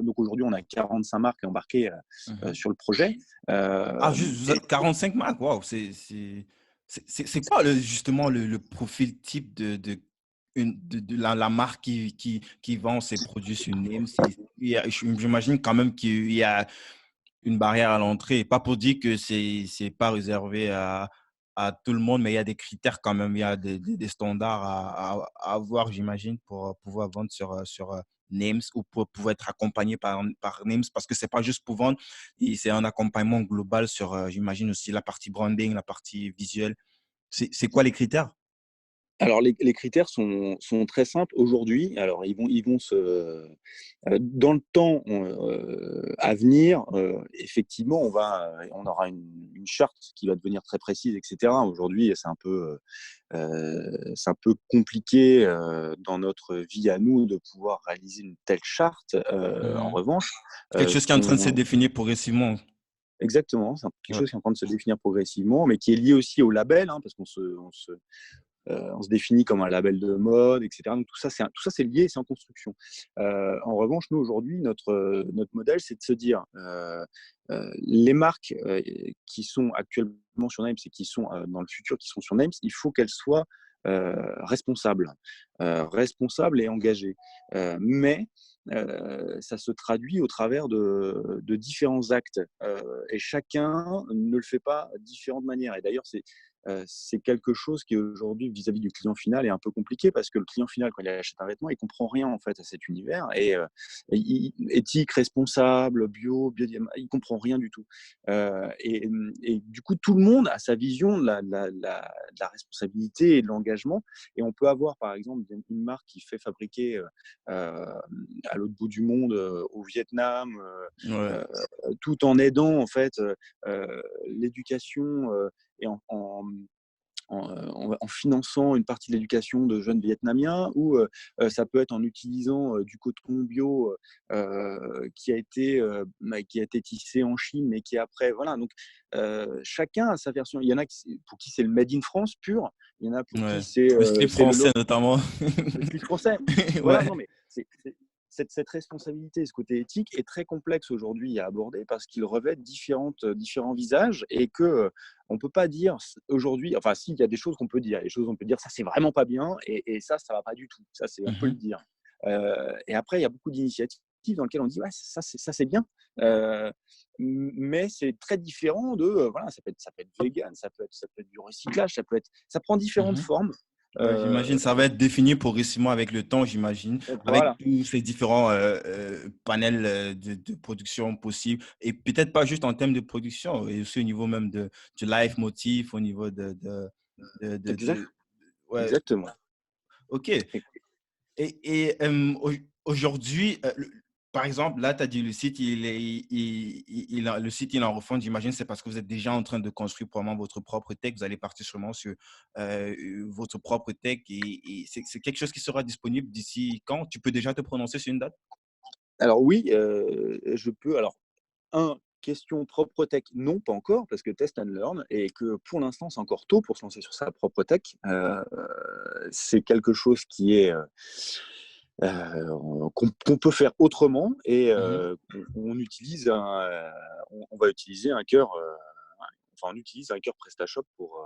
Donc aujourd'hui, on a 45 marques embarquées Mhm. sur le projet. Ah, Et 45 marques, waouh, c'est quoi justement le profil type de la marque qui vend ses produits sur Name? J'imagine quand même qu'il y a une barrière à l'entrée. Pas pour dire que c'est pas réservé à tout le monde, mais il y a des critères quand même, il y a des standards à avoir, j'imagine, pour pouvoir vendre sur Names ou pour pouvoir être accompagné par Names parce que c'est pas juste pour vendre, c'est un accompagnement global sur, j'imagine aussi la partie branding, la partie visuelle. C'est quoi les critères? Alors les critères sont très simples aujourd'hui. Alors ils vont se dans le temps à venir, effectivement, on aura une charte qui va devenir très précise, et cetera. Aujourd'hui, c'est un peu compliqué, dans notre vie à nous de pouvoir réaliser une telle charte. En Mhm. revanche, C'est quelque chose ce qui est en train de se qu'on définir progressivement. exactement, c'est quelque Ouais. chose qui est en train de se définir progressivement, mais qui est lié aussi au label, hein, parce on se définit comme un label de mode, etc. Donc tout ça, c'est lié, c'est en construction. En revanche, nous aujourd'hui, notre modèle, c'est de se dire les marques qui sont actuellement sur Names et qui sont dans le futur, qui seront sur Names, il faut qu'elles soient responsables et engagées. Mais ça se traduit au travers de différents actes et chacun ne le fait pas de différentes manières. Et d'ailleurs, c'est quelque chose qui aujourd'hui vis-à-vis du client final est un peu compliqué parce que le client final quand il achète un vêtement il comprend rien en fait à cet univers éthique, responsable, il comprend rien du tout et du coup tout le monde a sa vision de la responsabilité et de l'engagement et on peut avoir par exemple une marque qui fait fabriquer à l'autre bout du monde au Vietnam Ouais. euh, tout en aidant en fait l'éducation et en finançant une partie de l'éducation de jeunes Vietnamiens, ou ça peut être en utilisant du coton bio qui a été tissé en Chine, mais qui après, voilà. Donc chacun a sa version. Il y en a pour qui c'est le made in France pur, il y en a pour qui Ouais. Le slip c'est le français notamment. slip français. Voilà, Ouais. non mais cette responsabilité, ce côté éthique est très complexe aujourd'hui à aborder parce qu'il revêt différents visages et que on peut pas dire aujourd'hui, enfin si, il y a des choses qu'on peut dire, il y a des choses qu'on peut dire ça c'est vraiment pas bien et ça va pas du tout, ça c'est on peut le Mhm. dire. Et après il y a beaucoup d'initiatives dans lesquelles on dit ouais ça c'est bien, mais c'est très différent de voilà ça peut être vegan, ça peut être du recyclage, ça prend différentes Mhm. formes. Ouais, Euh, j'imagine ça va être défini progressivement avec le temps, j'imagine, avec voilà. tous ces différents panels de production possibles. Et peut-être pas juste en termes de production, et aussi au niveau même du live motif, au niveau Exact, ouais, exactement. ok. Et aujourd'hui, par exemple, là, tu as dit le site, le site, il est en refonte. J'imagine c'est parce que vous êtes déjà en train de construire probablement votre propre tech. Vous allez partir sûrement sur votre propre tech et c'est quelque chose qui sera disponible d'ici quand? Tu peux déjà te prononcer sur une date? Alors oui, je peux. Alors, question propre tech, non, pas encore, parce que test and learn, et que pour l'instant, c'est encore tôt pour se lancer sur sa propre tech. C'est quelque chose qui est qu'on peut faire autrement, et Mhm. on utilise on va utiliser un cœur, enfin, on utilise un cœur PrestaShop pour.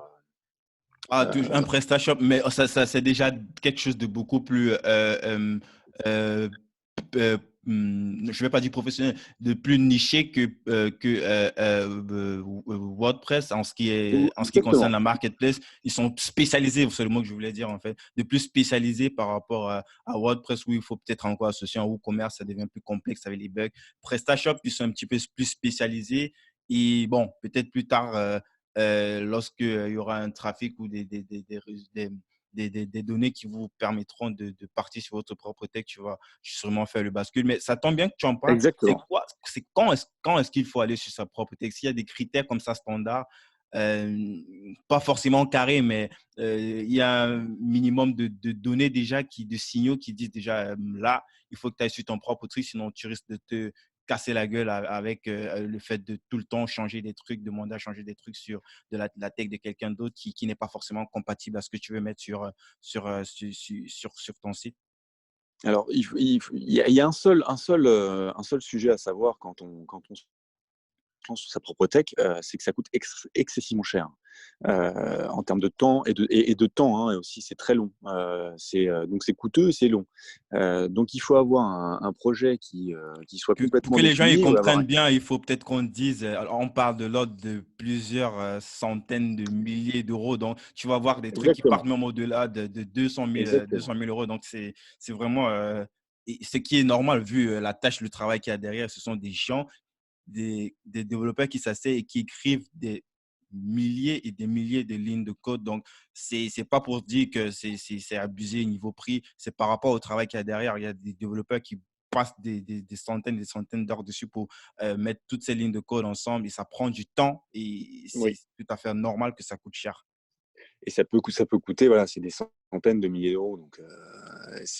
Ah, un Euh, PrestaShop, mais c'est déjà quelque chose de beaucoup plus, euh, euh, je vais pas dire professionnel, de plus niché que WordPress en ce qui concerne Exactement. la marketplace. Ils sont spécialisés, c'est le mot que je voulais dire en fait, de plus spécialisés par rapport à WordPress où il faut peut-être encore associer un WooCommerce, ça devient plus complexe avec les bugs. PrestaShop, ils sont un petit peu plus spécialisés et bon, peut-être plus tard. Lorsque il y aura un trafic ou des données qui vous permettront de partir sur votre propre tech, tu vas sûrement faire le bascule. Mais ça tombe bien que tu en parles. C'est Exactement. quoi, c'est quand est-ce qu'il faut aller sur sa propre tech? S'il y a des critères comme ça standards, euh, pas forcément carré, mais il y a un minimum de données déjà, de signaux qui disent déjà là, il faut que tu ailles sur ton propre truc, sinon tu risques de te casser la gueule avec le fait de tout le temps changer des trucs, demander à changer des trucs sur la tech de quelqu'un d'autre qui n'est pas forcément compatible à ce que tu veux mettre sur ton site. Alors, il y a un seul sujet à savoir quand on te lances sur sa propre tech, c'est que ça coûte excessivement cher. En termes de temps et de temps, hein, et aussi c'est très long. Donc c'est coûteux, c'est long. Donc il faut avoir un projet qui soit Pour complètement que les gens ils défini, ou avoir comprennent bien, il faut peut-être qu'on dise, alors, on parle de l'ordre de plusieurs centaines de milliers d'euros. Donc, tu vas voir des trucs qui partent exactement, même au-delà de 200 000, exactement. 200 000 euros. Donc, c'est vraiment et ce qui est normal vu la tâche, le travail qu'il y a derrière. Ce sont des gens, des développeurs qui s'asseyent et qui écrivent des milliers et des milliers de lignes de code. Donc, c'est pas pour dire que c'est abusé niveau prix. C'est par rapport au travail qu'il y a derrière. Il y a des développeurs qui passent des centaines et des centaines d'heures dessus pour mettre toutes ces lignes de code ensemble et ça prend du temps et c'est Oui. tout à fait normal que ça coûte cher. Et ça peut coûter, voilà, c'est des centaines de milliers d'euros. Donc, il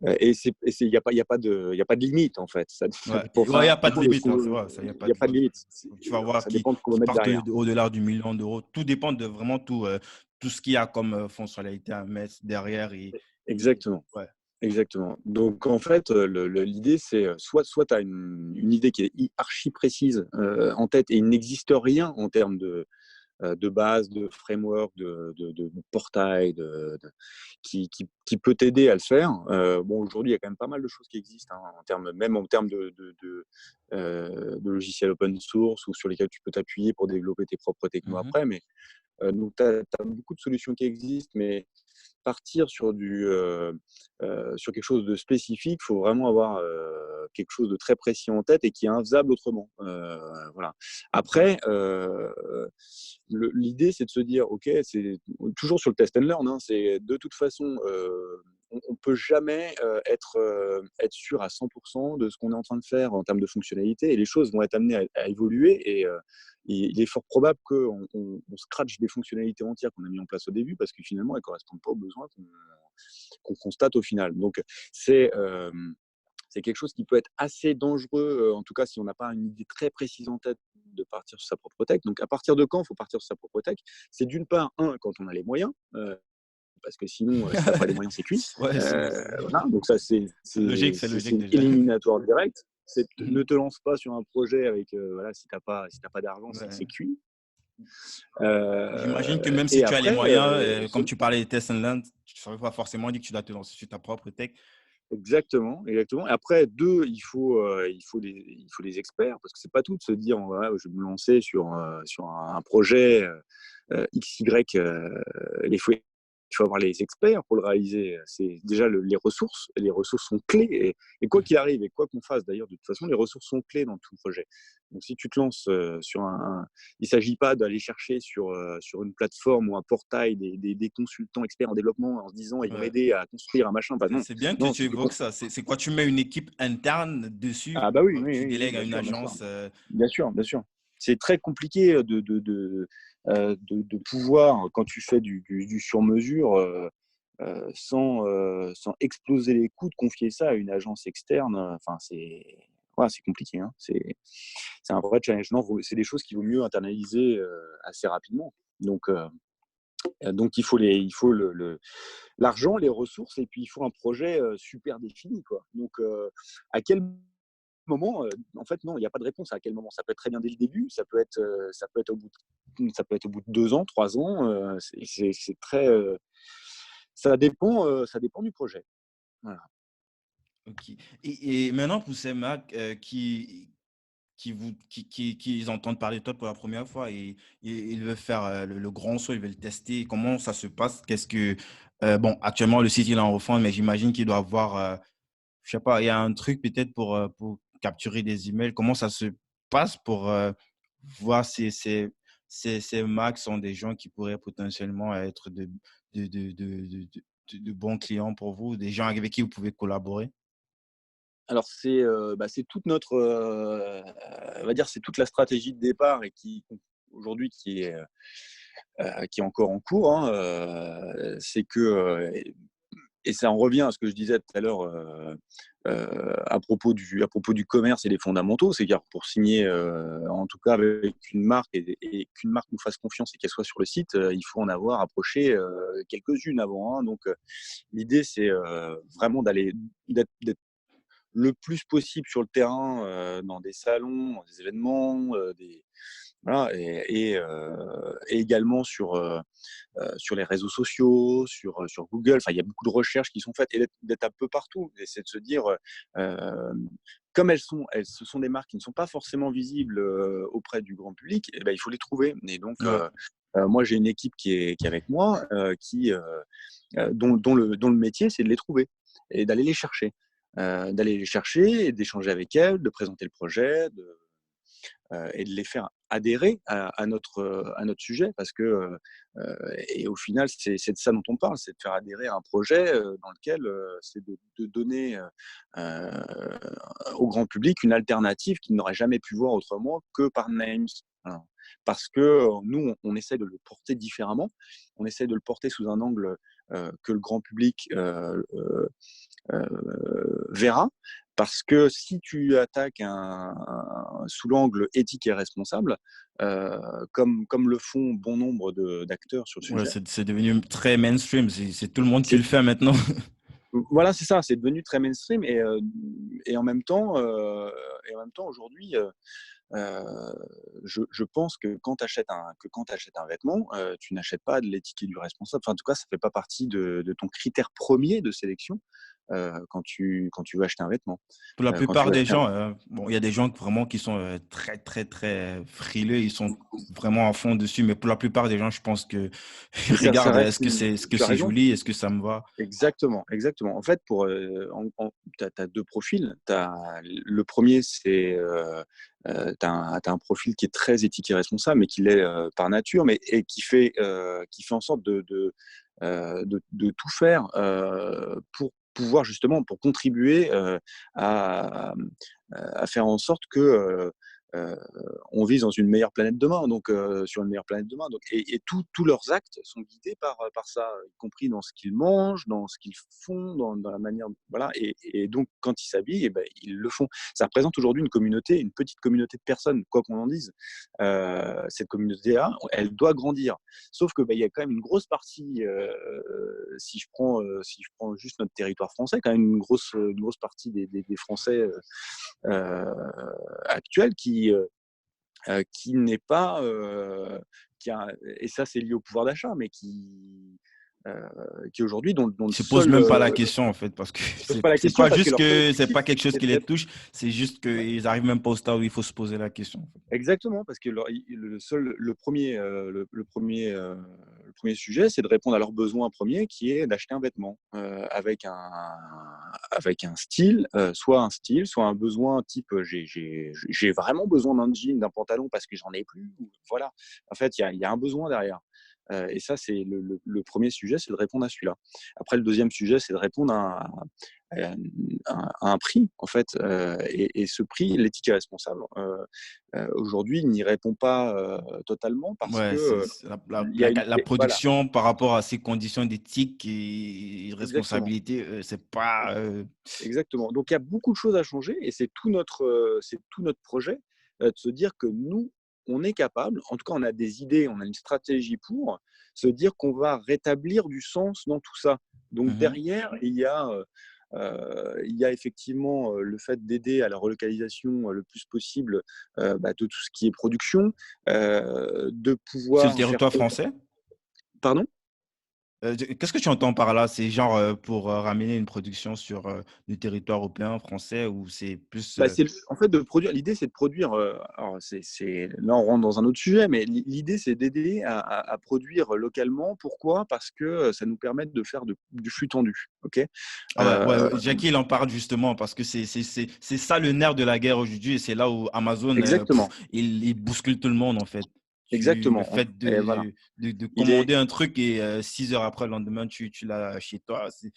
y a pas de limite, en fait. Ça Ouais, dépend, il n'y enfin, a pas de limite, non, c'est vrai, ça, il n'y a il pas y a de pas de limite. limite. Tu vas voir Ça dépend de ce qu'on va qui mettre partent derrière. au-delà du million d'euros. Tout dépend de vraiment tout ce qu'il y a comme fonctionnalité à mettre derrière. Exactement. Ouais. Exactement. Donc en fait, l'idée, c'est soit tu as une idée qui est archi précise en tête et il n'existe rien en termes de base, de framework, de portail, qui peut t'aider à le faire. Bon, aujourd'hui, il y a quand même pas mal de choses qui existent, hein, même en termes de logiciels open source ou sur lesquels tu peux t'appuyer pour développer tes propres technos Mhm. après. Mais donc, tu as beaucoup de solutions qui existent, mais partir sur quelque chose de spécifique, il faut vraiment avoir quelque chose de très précis en tête et qui est infaisable autrement. Voilà. Après, l'idée, c'est de se dire, OK, c'est toujours sur le test and learn, hein, c'est de toute façon, on ne peut jamais être sûr à 100% de ce qu'on est en train de faire en termes de fonctionnalité et les choses vont être amenées à évoluer et il est fort probable qu'on scratche des fonctionnalités entières qu'on a mis en place au début parce que finalement, elles ne correspondent pas aux besoins qu'on constate au final. Donc, c'est euh, c'est quelque chose qui peut être assez dangereux, en tout cas si on n'a pas une idée très précise en tête de partir sur sa propre tech. Donc, à partir de quand il faut partir sur sa propre tech? C'est d'une part, quand on a les moyens, parce que sinon, si tu n'as pas les moyens, c'est cuit. Ouais, Voilà, donc ça, c'est c'est logique une déjà. éliminatoire directe. Ne Mhm. te lance pas sur un projet avec, voilà, si t'as pas d'argent, c'est Ouais. cuit. J'imagine que même si Et tu as les après, moyens, comme tu parlais des tests and learn, tu ne serais pas forcément dit que tu dois te lancer sur ta propre tech. exactement, exactement. Et après, deux, il faut des experts parce que c'est pas tout de se dire, voilà, je vais me lancer sur un projet X, Y. Il faut avoir les experts pour le réaliser. C'est déjà les ressources. Les ressources sont clés. Et quoi qu'il arrive et quoi qu'on fasse, d'ailleurs, de toute façon, les ressources sont clés dans tout projet. Donc, si tu te lances il ne s'agit pas d'aller chercher sur une plateforme ou un portail des consultants experts en développement en se disant ils vont Ouais. m'aider à construire un machin. Enfin, non, C'est bien que non, tu évoques ça. C'est quoi? Tu mets une équipe interne dessus ah bah oui, ou oui, tu oui, oui, délègues à bien une sûr, bien sûr. agence Bien sûr, bien sûr. C'est très compliqué de pouvoir, quand tu fais du sur-mesure, sans exploser les coûts, de confier ça à une agence externe. Enfin, ouais, c'est compliqué, hein. C'est un vrai challenge. Non, c'est des choses qu'il vaut mieux internaliser assez rapidement. Donc il faut l'argent, les ressources, et puis il faut un projet super défini, quoi. Donc, à quel moment, en fait, non, il n'y a pas de réponse. À quel moment? Ça peut être très bien dès le début, ça peut être au bout de 2 ans, 3 ans. C'est très, ça dépend du projet. Voilà. OK. Et maintenant, pour ces marques qui entendent parler de toi pour la première fois et ils veulent faire le grand saut, ils veulent tester, comment ça se passe? Bon, actuellement, le site, il est en refonte, mais j'imagine qu'il doit avoir, je sais pas, il y a un truc peut-être pour capturer des emails. Comment ça se passe pour voir si ces marques sont des gens qui pourraient potentiellement être de bons clients pour vous, des gens avec qui vous pouvez collaborer? Alors c'est toute notre, on va dire, c'est toute la stratégie de départ et aujourd'hui qui est encore en cours, hein, c'est que, et ça en revient à ce que je disais tout à l'heure, à propos du commerce et des fondamentaux. C'est car pour signer, en tout cas avec une marque et qu'une marque nous fasse confiance et qu'elle soit sur le site, il faut en avoir approché quelques-unes avant, hein. Donc, l'idée, c'est vraiment d'être le plus possible sur le terrain, dans des salons, dans des événements, voilà et également sur les réseaux sociaux, sur Google. Enfin, il y a beaucoup de recherches qui sont faites et d'être un peu partout. Et c'est de se dire, comme ce sont des marques qui ne sont pas forcément visibles auprès du grand public, et ben, il faut les trouver. Et donc, Ouais. moi, j'ai une équipe qui est avec moi, dont le métier, c'est de les trouver et d'aller les chercher. D'aller les chercher et d'échanger avec elles, de présenter le projet, et de les faire adhérer à notre sujet parce que et au final c'est de ça dont on parle, c'est de faire adhérer à un projet dans lequel c'est de donner au grand public une alternative qu'il n'aurait jamais pu voir autrement que par Names. Voilà. Parce que nous on essaie de le porter différemment, on essaie de le porter sous un angle que le grand public verra. Parce que si tu attaques sous l'angle éthique et responsable, comme le font bon nombre d'acteurs sur le Ouais, sujet, c'est devenu très mainstream. C'est tout le monde qui c'est, le fait maintenant. voilà, c'est ça, c'est devenu très mainstream et en même temps aujourd'hui, euh, je pense que quand tu achètes un vêtement, tu n'achètes pas de l'étiquette du responsable. Enfin, en tout cas, ça fait pas partie de ton critère premier de sélection quand tu veux acheter un vêtement. Pour la Quand tu plupart veux des acheter un... gens, bon, il y a des gens vraiment qui sont très, très, très frileux. Ils sont vraiment à fond dessus. Mais pour la plupart des gens, je pense que Mais ça regarde, reste est-ce que tu as c'est raison. joli? Est-ce que ça me va? Exactement, exactement. En fait, tu as 2 profils. Le premier, c'est, tu as un profil qui est très éthique et responsable, mais qui l'est, par nature, mais et qui fait en sorte de tout faire, pour pouvoir justement pour contribuer, à faire en sorte que, heu, on vise dans une meilleure planète demain, donc sur une meilleure planète demain, donc et tous leurs actes sont guidés par ça, y compris dans ce qu'ils mangent, dans ce qu'ils font, dans la manière voilà et donc quand ils s'habillent et ben, ils le font. Ça représente aujourd'hui une communauté, une petite communauté de personnes, quoi qu'on en dise. Cette communauté-là, elle doit grandir. Sauf que, bah, il y a quand même une grosse partie, si je prends juste notre territoire français, quand même une grosse partie des Français, actuels qui n'est pas, qui a et ça c'est lié au pouvoir d'achat, mais qui aujourd'hui dont le Ils se posent seul, même pas la question, en fait, parce que se pose pas la c'est question pas parce que juste leur seul que c'est objectif, pas quelque chose c'est qui de les rép touche, c'est juste ouais. qu'ils arrivent même pas au stade où il faut se poser la question, en fait. Exactement, parce que le premier sujet, c'est de répondre à leur besoin premier, qui est d'acheter un vêtement avec un style, soit un besoin type j'ai vraiment besoin d'un jean, d'un pantalon parce que j'en ai plus. Voilà. En fait, il y a un besoin derrière. Et ça, c'est le premier sujet, c'est de répondre à celui-là. Après, le deuxième sujet, c'est de répondre à un prix, en fait. Et ce prix, l'éthique est responsable. Aujourd'hui, il n'y répond pas totalement parce que Ouais, c'est il y a la voilà, production par rapport à ces conditions d'éthique et exactement, responsabilité, c'est pas. exactement. Donc il y a beaucoup de choses à changer et c'est tout notre projet de se dire que nous, on est capable, en tout cas, on a des idées, on a une stratégie pour se dire qu'on va rétablir du sens dans tout ça. Donc Mhm. derrière, il y a effectivement le fait d'aider à la relocalisation le plus possible de tout ce qui est production, de Sur le pouvoir faire. territoire français? Pardon? Qu'est-ce que tu entends par là? C'est genre pour ramener une production sur le territoire européen, français, ou c'est plus. En fait, de produire. L'idée, c'est de produire. Alors, là, on rentre dans un autre sujet, mais l'idée, c'est d'aider à produire localement. Pourquoi? Parce que ça nous permet de faire du flux tendu. Ok. Ah ouais, ouais, Euh, ouais. Jackie, il en parle justement parce que c'est ça le nerf de la guerre aujourd'hui et c'est là où Amazon, exactement, il bouscule tout le monde en fait. Le exactement. fait Et voilà. de Il est commander un truc et 6 heures après, le lendemain, tu l'as chez toi, c'est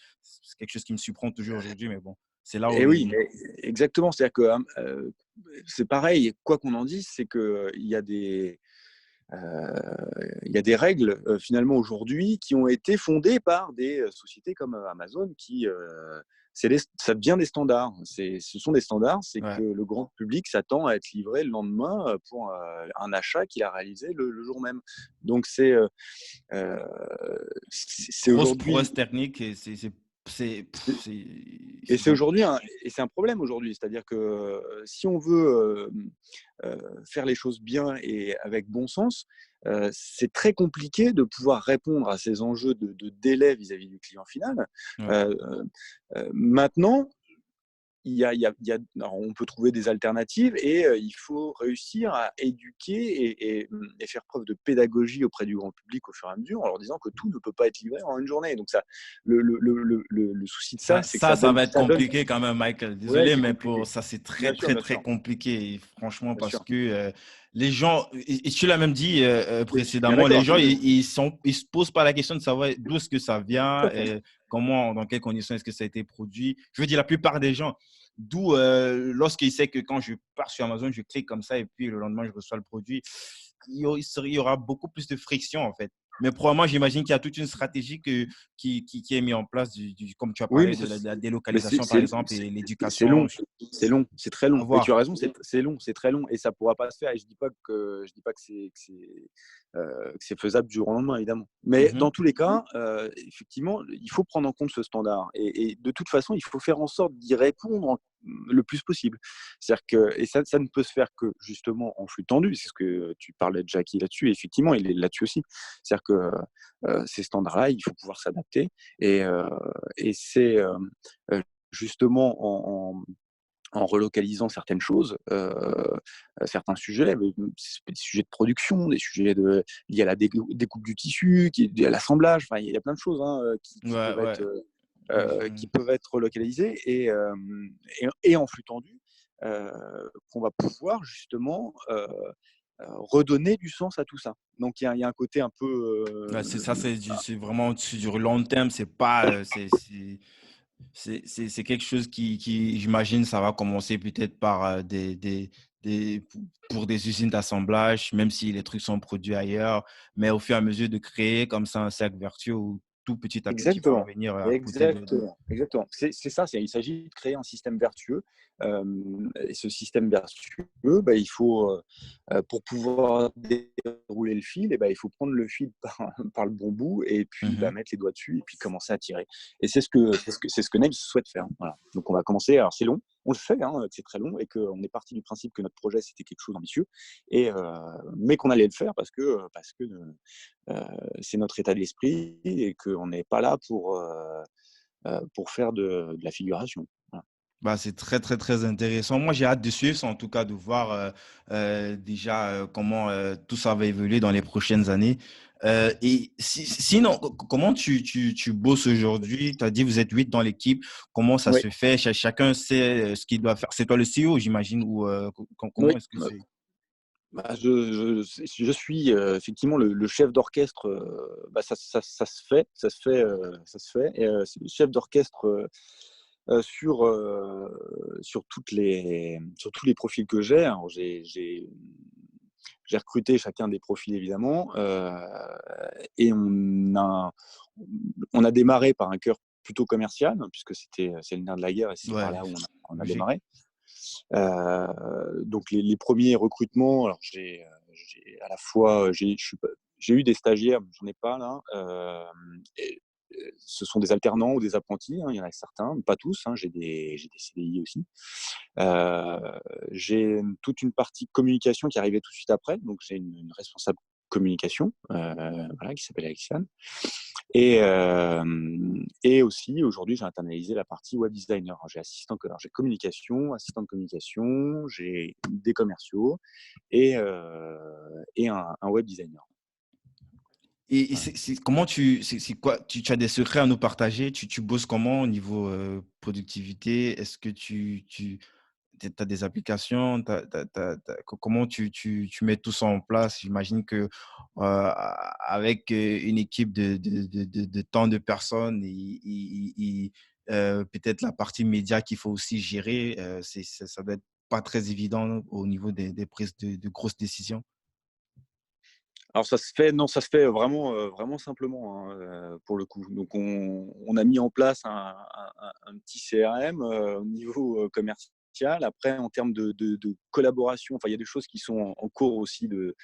quelque chose qui me surprend toujours aujourd'hui, mais bon, c'est là Et où oui, exactement. C'est-à-dire que c'est pareil. Quoi qu'on en dise, c'est que il y a des règles finalement aujourd'hui qui ont été fondées par des sociétés comme Amazon ça devient des standards. Ce sont des standards, c'est que ouais, le grand public s'attend à être livré le lendemain pour un achat qu'il a réalisé le jour même. Donc euh, c'est grosse aujourd'hui prouesse technique et Et c'est donc, aujourd'hui et c'est un problème aujourd'hui. C'est-à-dire que si on veut faire les choses bien et avec bon sens, c'est très compliqué de pouvoir répondre à ces enjeux de délai vis-à-vis du client final. ouais. Euh, Maintenant, alors on peut trouver des alternatives et il faut réussir à éduquer et faire preuve de pédagogie auprès du grand public au fur et à mesure en leur disant que tout ne peut pas être livré en une journée. Donc ça, le souci de ça, c'est que Ça va être ça donne. compliqué quand même, Michael. Ouais, Désolé, c'est mais compliqué. pour ça, c'est très, Bien sûr, très, bien très sûr, compliqué, franchement, bien parce sûr. que les gens, et tu l'as même dit Oui, je suis bien précédemment, les d'accord. gens, ils se posent pas la question de savoir d'où est-ce que ça Tout vient, à fait. comment, dans quelles conditions est-ce que ça a été produit. Je veux dire, la plupart des gens, d'où lorsqu'ils savent que quand je pars sur Amazon, je clique comme ça et puis le lendemain, je reçois le produit, il y aura beaucoup plus de friction, en fait. Mais probablement, j'imagine qu'il y a toute une stratégie qui est mise en place, comme tu as Oui, parlé de la mais délocalisation, par exemple, et c'est l'éducation. long, c'est long, c'est très À long. Et tu as voir. raison, c'est long, c'est très long, et ça pourra pas se faire. Et je dis pas que c'est faisable du jour au lendemain, évidemment. Mais Mhm. dans tous les cas, effectivement, il faut prendre en compte ce standard. Et de toute façon, il faut faire en sorte d'y répondre le plus possible. C'est-à-dire que, et ça ne peut se faire que justement en flux tendu. C'est ce que tu parlais de Jackie là-dessus. Et effectivement, il est là-dessus aussi. C'est-à-dire que ces standards-là, il faut pouvoir s'adapter. Et, et c'est justement en relocalisant certaines choses, certains sujets, des sujets de production, des sujets liés à la découpe du tissu, à l'assemblage. Enfin, il y a plein de choses hein, Ouais, ouais. qui peuvent être relocalisées et en flux tendu, qu'on va pouvoir justement redonner du sens à tout ça. Donc il y a un côté un peu Ouais, c'est ça, c'est vraiment sur du long terme, c'est pas, c'est quelque chose j'imagine, ça va commencer peut-être par des, pour des usines d'assemblage, même si les trucs sont produits ailleurs, mais au fur et à mesure de créer comme ça un cercle vertueux où tout petit à petit exactement, parvenir à apporter exactement. C'est ça, il s'agit de créer un système vertueux. Et ce système vertueux, bah, il faut, pour pouvoir dérouler le fil, et bah, il faut prendre le fil par le bon bout et puis bah, Mhm. mettre les doigts dessus et puis commencer à tirer. Et c'est ce que Neil souhaite faire. Voilà. Donc on va commencer. Alors c'est long, on le sait, hein, que c'est très long et qu'on est parti du principe que notre projet c'était quelque chose d'ambitieux, mais qu'on allait le faire parce que c'est notre état d'esprit et qu'on n'est pas là pour faire de la figuration. Voilà. Bah, c'est très, très, très intéressant. Moi, j'ai hâte de suivre ça, en tout cas, de voir déjà comment tout ça va évoluer dans les prochaines années. Et sinon, comment tu bosses aujourd'hui? Tu as dit vous êtes 8 dans l'équipe. Comment ça Oui, se fait? Chacun sait ce qu'il doit faire. C'est toi le CEO, j'imagine, ou comment oui. est-ce que c'est? Bah, je suis effectivement le chef d'orchestre. Bah, ça se fait, ça se fait. Et, c'est le chef d'orchestre sur sur tous les profils que j'ai. Alors, j'ai recruté chacun des profils évidemment, et on a démarré par un cœur plutôt commercial puisque c'est le nerf de la guerre et c'est par Ouais, là où on a logique. démarré. Donc les premiers recrutements, alors j'ai à la fois j'ai eu des stagiaires, mais j'en ai pas là. Ce sont des alternants ou des apprentis, hein, il y en a certains, pas tous. Hein, j'ai des CDI aussi. J'ai toute une partie communication qui arrivait tout de suite après, donc j'ai une responsable communication, voilà, qui s'appelle Alexia. Et aussi, aujourd'hui, j'ai internalisé la partie web designer. J'ai communication, assistant de communication, j'ai des commerciaux et un web designer. Et Voilà. comment c'est quoi, tu as des secrets à nous partager? Tu bosses comment au niveau productivité? Est-ce que tu as des applications? Comment tu mets tout ça en place? J'imagine que avec une équipe de tant de personnes peut-être la partie média qu'il faut aussi gérer, ça doit être pas très évident au niveau des prises de grosses décisions. Alors ça se fait vraiment simplement hein, pour le coup. Donc on a mis en place un petit CRM au niveau commercial. Après, en termes de collaboration, enfin il y a des choses qui sont en cours aussi de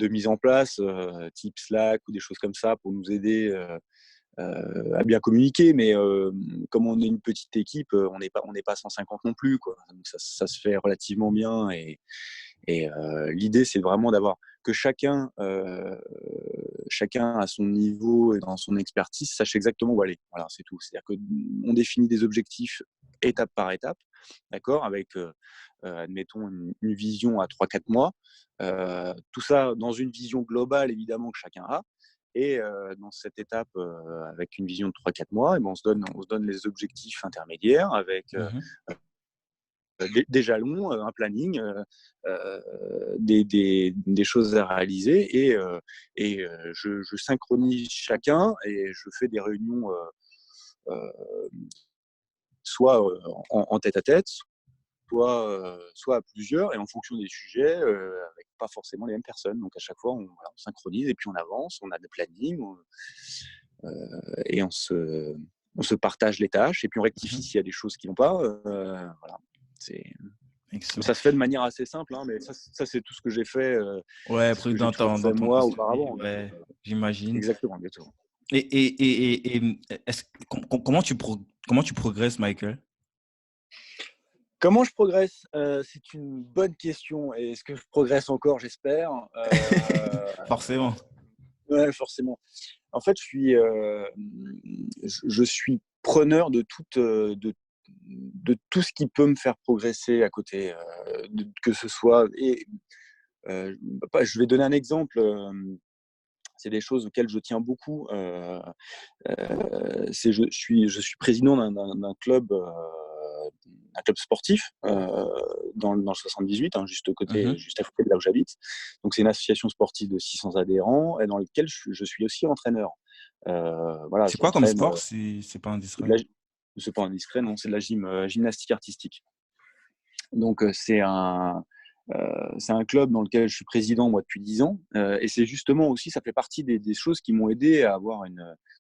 mise en place, type Slack ou des choses comme ça pour nous aider à bien communiquer, mais comme on est une petite équipe, on n'est pas 150 non plus, quoi. Donc ça se fait relativement bien et l'idée, c'est vraiment d'avoir que chacun à son niveau et dans son expertise sache exactement où aller. Voilà, c'est tout. C'est-à-dire qu'on définit des objectifs étape par étape, d'accord, avec admettons une vision à 3-4 mois. Tout ça dans une vision globale, évidemment, que chacun a. Et dans cette étape, avec une vision de 3-4 mois, et ben on se donne les objectifs intermédiaires avec Mhm. des jalons, un planning, des choses à réaliser. Je synchronise chacun et je fais des réunions soit en tête à tête, soit à plusieurs, et en fonction des sujets, avec pas forcément les mêmes personnes. Donc à chaque fois, on synchronise et puis on avance, on a des plannings, et on se partage les tâches et puis on rectifie Mhm. s'il y a des choses qui vont pas. Voilà. Mais Excellent. ça se fait de manière assez simple, hein, mais ça c'est tout ce que j'ai fait, Ouais, c'est ce que j'ai toujours fait dans ton moi ancienne vie, auparavant. Donc, ouais, j'imagine. exactement, exactement. Comment tu progresses, Michael? Comment je progresse? C'est une bonne question. Et est-ce que je progresse encore? J'espère. Forcément. Ouais, forcément. En fait, je suis preneur de tout ce qui peut me faire progresser à côté, que ce soit je vais donner un exemple, c'est des choses auxquelles je tiens beaucoup, je suis président d'un club, un club sportif, dans le 78, hein, Mhm. juste à côté de là où j'habite. Donc c'est une association sportive de 600 adhérents et dans lequel je suis aussi entraîneur. Voilà, C'est quoi comme j'entraîne, sport si c'est pas c'est de indiscret? la c'est pas indiscret, non, c'est de la gymnastique artistique. Donc c'est un club dans lequel je suis président, moi, depuis 10 ans, et c'est justement aussi, ça fait partie des choses qui m'ont aidé à avoir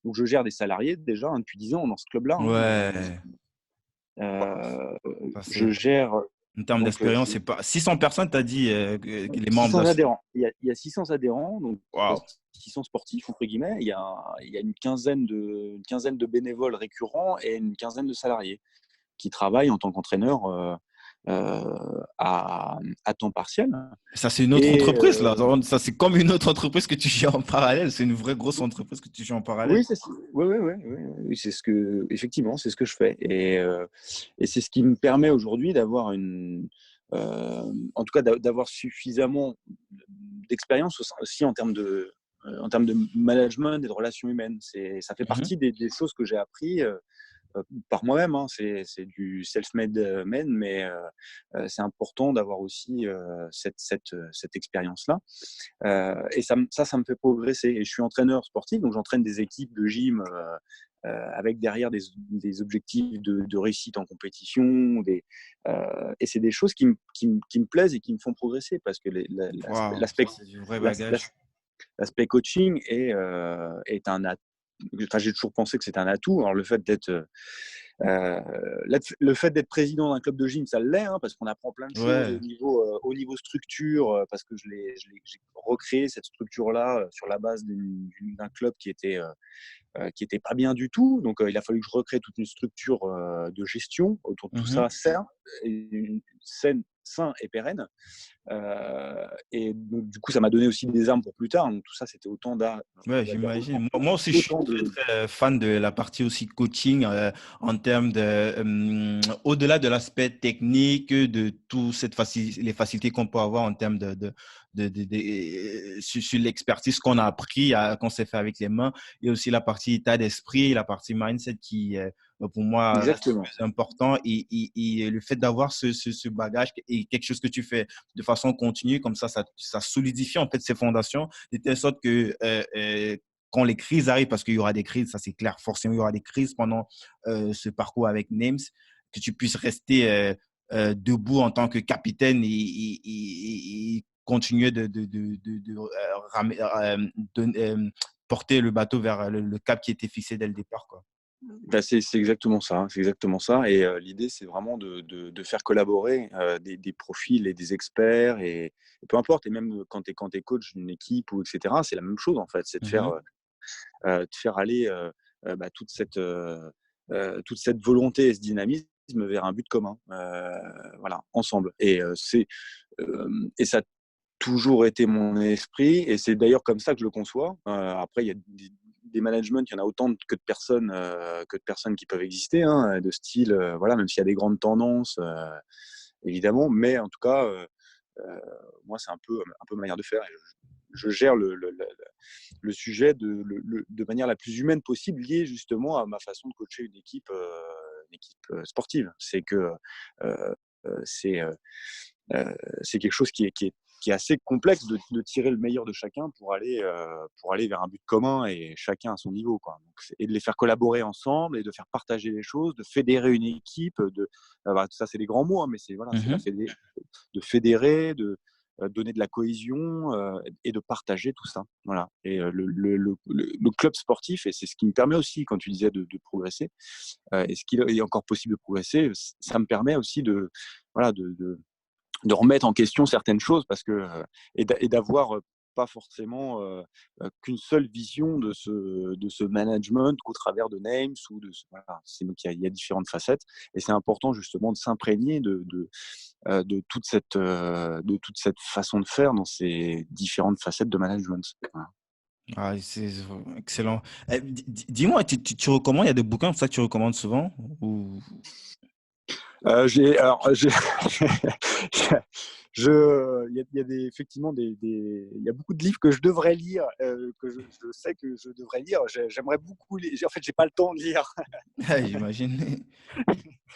donc je gère des salariés déjà, hein, depuis 10 ans dans ce club-là, hein, Ouais, heu, ça je c'est gère en termes donc d'expérience, c'est pas 600 personnes, tu as dit, que les membres de 600 l'asso. adhérents. Il y a 600 adhérents, donc Waouh! 600 sportifs entre guillemets. Il y a une quinzaine de bénévoles récurrents et une quinzaine de salariés qui travaillent en tant qu'entraîneurs, à temps partiel. Ça, c'est une autre Et entreprise là. Ça, c'est comme une autre entreprise que tu gères en parallèle. C'est une vraie grosse entreprise que tu gères en parallèle. oui, oui, effectivement, c'est ce que je fais. Et c'est ce qui me permet aujourd'hui d'avoir en tout cas, d'avoir suffisamment d'expérience aussi en termes de management et de relations humaines. Ça fait Mhm. partie des choses que j'ai appris par moi-même, hein. C'est du self-made man, mais c'est important d'avoir aussi cette expérience-là. Et ça me fait progresser. Et je suis entraîneur sportif, donc j'entraîne des équipes de gym avec derrière des objectifs de réussite en compétition. Et c'est des choses qui me plaisent et qui me font progresser parce que Waouh, l'aspect ça, c'est du vrai l'as- bagage. l'as- l'aspect coaching est un atout. Enfin, j'ai toujours pensé que c'était un atout. Alors le fait d'être président d'un club de gym, ça l'est, hein, parce qu'on apprend plein de choses Ouais. au niveau structure, parce que j'ai recréé cette structure-là sur la base d'un club qui était pas bien du tout. Donc, il a fallu que je recrée toute une structure de gestion autour de tout Mhm. ça, sain et pérenne. Et donc, du coup, ça m'a donné aussi des armes pour plus tard. Donc, tout ça, c'était Ouais, on va dire, j'imagine. Moi aussi, je suis autant très, de. très fan de la partie aussi coaching en termes de, au-delà de l'aspect technique, de tout les facilités qu'on peut avoir en termes sur l'expertise qu'on a appris, qu'on s'est fait avec les mains, et aussi la partie état d'esprit, la partie mindset qui, pour moi, reste le Exactement. plus important. Et le fait d'avoir ce bagage et quelque chose que tu fais de façon continue, comme ça solidifie en fait ses fondations de telle sorte que quand les crises arrivent, parce qu'il y aura des crises, ça c'est clair, forcément il y aura des crises pendant ce parcours avec Names, que tu puisses rester debout en tant que capitaine et continuer porter le bateau vers le cap qui était fixé dès le départ, quoi. Bah, c'est exactement ça, hein, c'est exactement ça. Et l'idée, c'est vraiment de faire collaborer des profils et des experts, et peu importe. Et même quand tu es coach d'une équipe ou etc., c'est la même chose en fait. C'est de Mhm. faire aller toute cette volonté et ce dynamisme vers un but commun, voilà, ensemble. Et ça a toujours été mon esprit, et c'est d'ailleurs comme ça que je le conçois. Après, il y a des managements, il y en a autant que de personnes qui peuvent exister, hein, de style, voilà, même s'il y a des grandes tendances, évidemment, mais en tout cas, moi, c'est un peu ma manière de faire. Et je gère le sujet de manière la plus humaine possible, liée justement à ma façon de coacher une équipe sportive. C'est que euh, c'est euh, c'est quelque chose qui est assez complexe de tirer le meilleur de chacun pour aller vers un but commun, et chacun à son niveau, quoi. Donc, et de les faire collaborer ensemble et de faire partager les choses, de fédérer une équipe, ça c'est des grands mots, hein, mais c'est voilà, c'est Mhm. de fédérer, de donner de la cohésion, et de partager tout ça. Voilà. Et le club sportif, et c'est ce qui me permet aussi, quand tu disais de progresser, et ce qu'il est encore possible de progresser, ça me permet aussi voilà, de remettre en question certaines choses, parce que et d'avoir pas forcément qu'une seule vision de ce management qu'au travers de Names ou voilà. Donc il y a différentes facettes, et c'est important justement de s'imprégner de toute cette façon de faire dans ces différentes facettes de management. Voilà. Ah, c'est excellent. Dis-moi, tu recommandes, il y a des bouquins comme ça que tu recommandes souvent ou... J'ai il y a effectivement il y a beaucoup de livres que je devrais lire, que je sais que je devrais lire. J'aimerais beaucoup en fait, j'ai pas le temps de lire. Ah, j'imagine.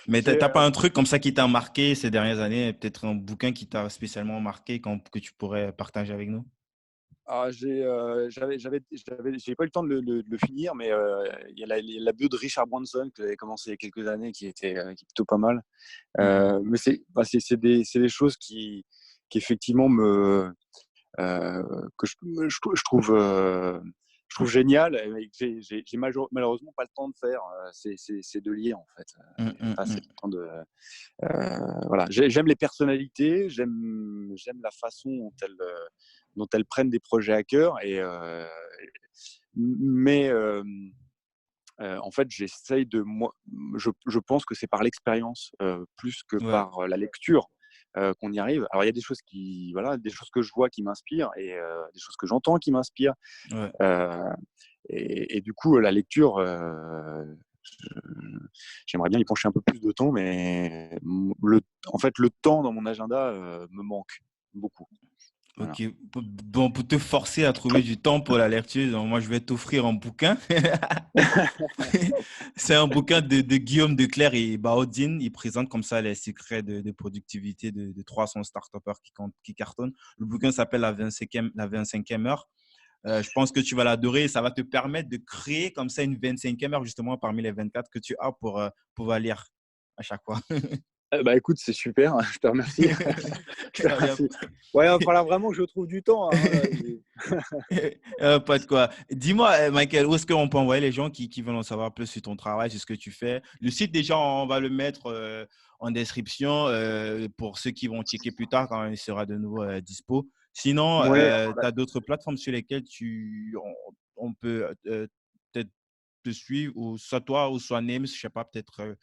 Mais J'ai, t'as pas un truc comme ça qui t'a marqué ces dernières années, peut-être un bouquin qui t'a spécialement marqué que tu pourrais partager avec nous? j'ai pas eu le temps de le finir, mais il y a la bio de Richard Branson que j'avais commencé il y a quelques années, qui est plutôt pas mal. Mhm. Mais c'est des choses qui effectivement euh, je trouve génial, et que j'ai malheureusement pas le temps de faire. C'est de lire, en fait. J'ai pas assez Mhm. le temps de. Voilà. J'aime les personnalités, j'aime la façon dont elles prennent des projets à cœur, mais en fait, j'essaye de moi. Je pense que c'est par l'expérience, plus que Ouais, par la lecture, qu'on y arrive. Alors, il y a des choses voilà, des choses que je vois qui m'inspirent, et des choses que j'entends qui m'inspirent. ouais. Euh, et du coup, la lecture, j'aimerais bien y pencher un peu plus de temps, mais en fait, le temps dans mon agenda me manque beaucoup. Voilà. Ok. Bon, pour te forcer à trouver du temps pour la lecture, donc moi, je vais t'offrir un bouquin. C'est un bouquin de Guillaume Declercq et Baodine. Il présente comme ça les secrets de productivité de 300 start-upers qui cartonnent. Le bouquin s'appelle la 25e heure. Je pense que tu vas l'adorer. Ça va te permettre de créer comme ça une 25e heure justement parmi les 24 que tu as pour pouvoir lire à chaque fois. Bah écoute, c'est super, je te remercie. Je te Allez, hop. remercie. Ouais, il va falloir vraiment que je trouve du temps, hein, là. Pas de quoi. Dis-moi, Michael, où est-ce qu'on peut envoyer les gens qui veulent en savoir plus sur ton travail, sur ce que tu fais? Le site, déjà, on va le mettre en description pour ceux qui vont checker plus tard quand il sera de nouveau dispo. Sinon, Ouais, tu as d'autres plateformes sur lesquelles on peut peut-être te suivre, ou soit toi, ou soit Names, je sais pas, peut-être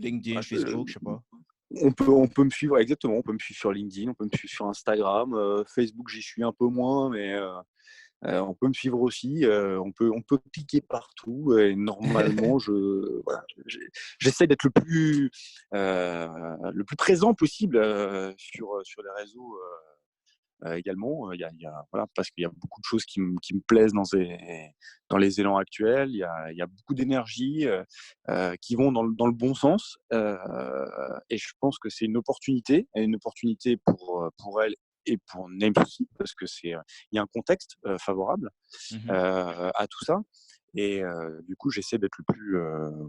LinkedIn, Facebook, je sais pas. on peut me suivre, exactement, on peut me suivre sur LinkedIn, on peut me suivre sur Instagram, Facebook, j'y suis un peu moins, mais on peut me suivre aussi, on peut cliquer partout, et normalement, voilà, j'essaie d'être le plus présent possible sur les réseaux. Également, voilà, parce qu'il y a beaucoup de choses qui me plaisent dans les élans actuels. Il y a beaucoup d'énergie qui vont dans le bon sens. Et je pense que c'est une opportunité pour elle et pour Names aussi, parce que il y a un contexte favorable Mhm. à tout ça. Et du coup, j'essaie d'être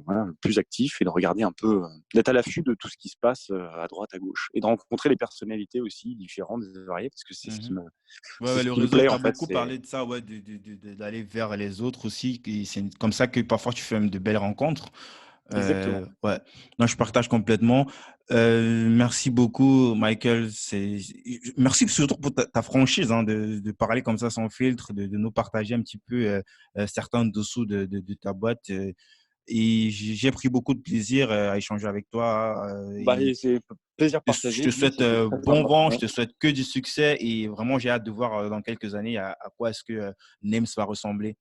voilà, le plus actif, et de regarder un peu, d'être à l'affût de tout ce qui se passe à droite, à gauche, et de rencontrer les personnalités aussi différentes et variées, parce que Mhm. Ouais, c'est ouais, ce le qui me réseau, plaît, tu as en fait. beaucoup parlé de ça, ouais, d'aller vers les autres aussi. C'est comme ça que parfois tu fais même de belles rencontres. Exactement. Ouais, non, je partage complètement. Merci beaucoup, Michael. Merci surtout pour ta franchise, hein, de parler comme ça sans filtre, de nous partager un petit peu certains dessous de ta boîte. Et j'ai pris beaucoup de plaisir à échanger avec toi. Bah, et c'est plaisir Je partagé, te Guy, souhaite c'était très bon sympa. vent, je Ouais. te souhaite que du succès et vraiment, j'ai hâte de voir dans quelques années à quoi est-ce que NEMS va ressembler.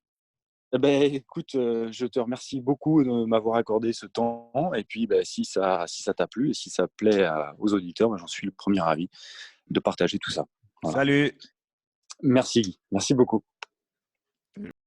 Eh beh, écoute, je te remercie beaucoup de m'avoir accordé ce temps et puis, bah, si ça t'a plu et si ça plaît aux auditeurs, bah, j'en suis le premier ravi de partager tout ça. Voilà. Salut! Merci Guy, merci beaucoup.